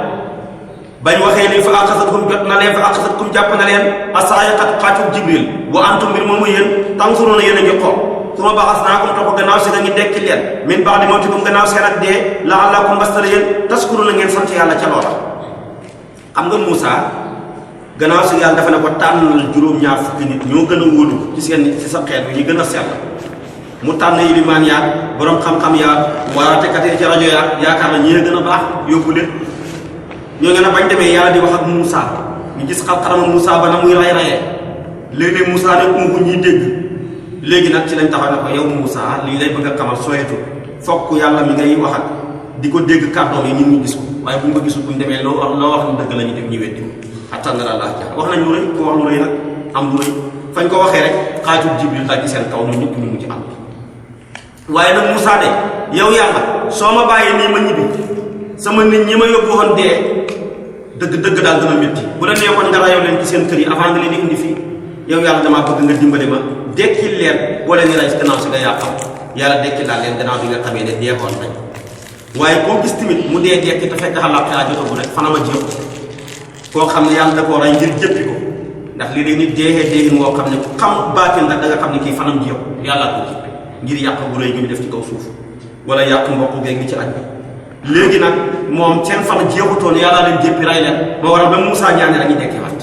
bañ waxee ni fa axasatkum jot na leen fa axasatkum jàpp na leen asaa'iqatu xaatu Jibril wa antum mbir moomu yéen tanzuruuna yéen a ngi xool suma ba'asnaakum topp gannaaw si nga ngi dekki leen min ba'di mawtikum gannaaw seen ak dee la'allakum bastara yéen taskuruuna ngeen sant yàlla ca loola xam nga Moussa gannaaw si yàlla dafa ne ko tànnal juróom-ñaar fukki nit ñoo gën a wóolu ci seen ci sa xeet bi ñu gën a sell mu tànn ilimaan yaag borom xam-xam yaag waaraatekat yi ci rajo yaag yaakaar na ñi gën a baax yóbbu leen ñoo ngeen a bañ demee yàlla di wax ak Moussa ñu gis xar-xaramu Moussa ba na muy ray-rayee léeg-léeg Moussa ne ungu ñuy dégg léegi nag ci lañ taxaw ne ko yow Moussa lii lay bëgg a xamal sooyetu fokk yàlla mi ngay wax ak di ko dégg kàddoom yi ñun ñu gis ko waaye buñ ko gisul buñ demee loo wax ni dëgg la ñu def ñu weddi ko attan na laa jaar wax nañ lu rëy ku wax lu rëy nag am lu rëy fañ ko waxee rek xaajub Jibril daal ci seen kaw ñun ñëpp ñu mujj am waaye nag Moussa de yow yàlla soo ma bàyyee nii ma ñibbi sama nit ñi ma yóbbu woon dee dëgg daal dana métti bu la neexoon nga rayoo leen ci seen kër yi avant nga leen di indi fii yow yàlla damaa bëgg nga dimbali ma dekkil leen wala ni ray gannaaw si nga yàqam yàlla dekkil daal leen gannaaw bi nga xamee ne deexoon nañ waaye koo gis tamit mu dee dekki te fekk xalaat xelaa jotagu rek fanama jéem koo xam ne yàlla da koo rey ngir jëppi ko ndax lii nit deexee déegin woo xam ne ku xam baatin rek da nga xam ne kii fanam jéem yàlla ko jëppi ngir yàq bu rëy gi mu def ci kaw suuf wala yàq mbokk geeg li ci aj léegi nag moom seen fan jeexutoon yàlla leen jëppi rey leen moo waral ba Moussa ñaane rek ñu dekki waat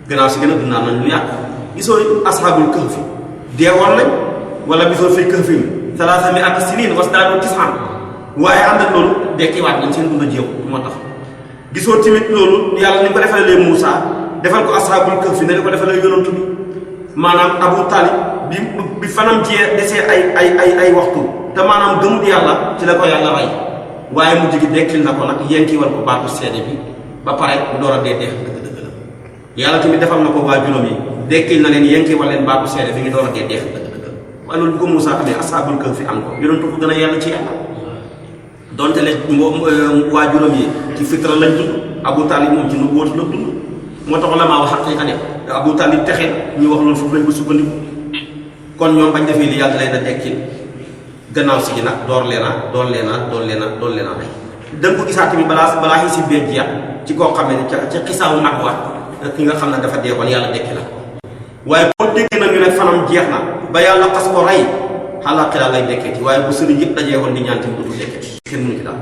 gannaaw si gën a dundaan nañ lu yàq gisoo ashaabul kahfi deewoon nañ wala gisoo fay kahfi salaasa mi'ati siniin wasdaadu tis'an waaye ànd ak loolu dekkiwaat nañ seen dund jéew moo tax gisoo tamit loolu yàlla ni ko defalee Moussa defal ko ashaabul kahfi ne di ko defalee yonantu bi maanaam Abu Talib bi fanam jee desee ay waxtu te maanaam gëmut yàlla ci la ko yàlla rey waaye mu jigi dekkil na ko nag yénki war ko baatu seede bi ba pare mu door a dee deex dëgg la yàlla tamit defal na ko waa juróom yi dekkil na leen yénki war leen baatu seede bi ngi door a dee deex dëgg waaye loolu bu ko Moussa amee ashaabul kahfi am ko yonantu ko gën a yàlla ci yàlla donte le waa juróom yi ci fitra lañ dund Abu Talib moom ci nu wóotu la dund moo tax la maa wax xaqiiqa ne Abu Talib texe ñu wax loolu foofu lañ ko sukkandiku kon ñoom bañ defee li yàlla leen a dekkil gannaaw si gi nag door leena rey da nga ko gisaat tamit balaa xisi bee jeex ci koo xam ne ca xisaawu nag wa ki nga xam ne dafa deewoon yàlla dekki la waaye boo déggee nag ñu ne fanam jeex na ba yàlla xas ko rey xalaa xilaa lay dekkee ci waaye bu sëriñ yëpp dajee woon di ñaan tamit dootul dekkee kenn mënu ci daal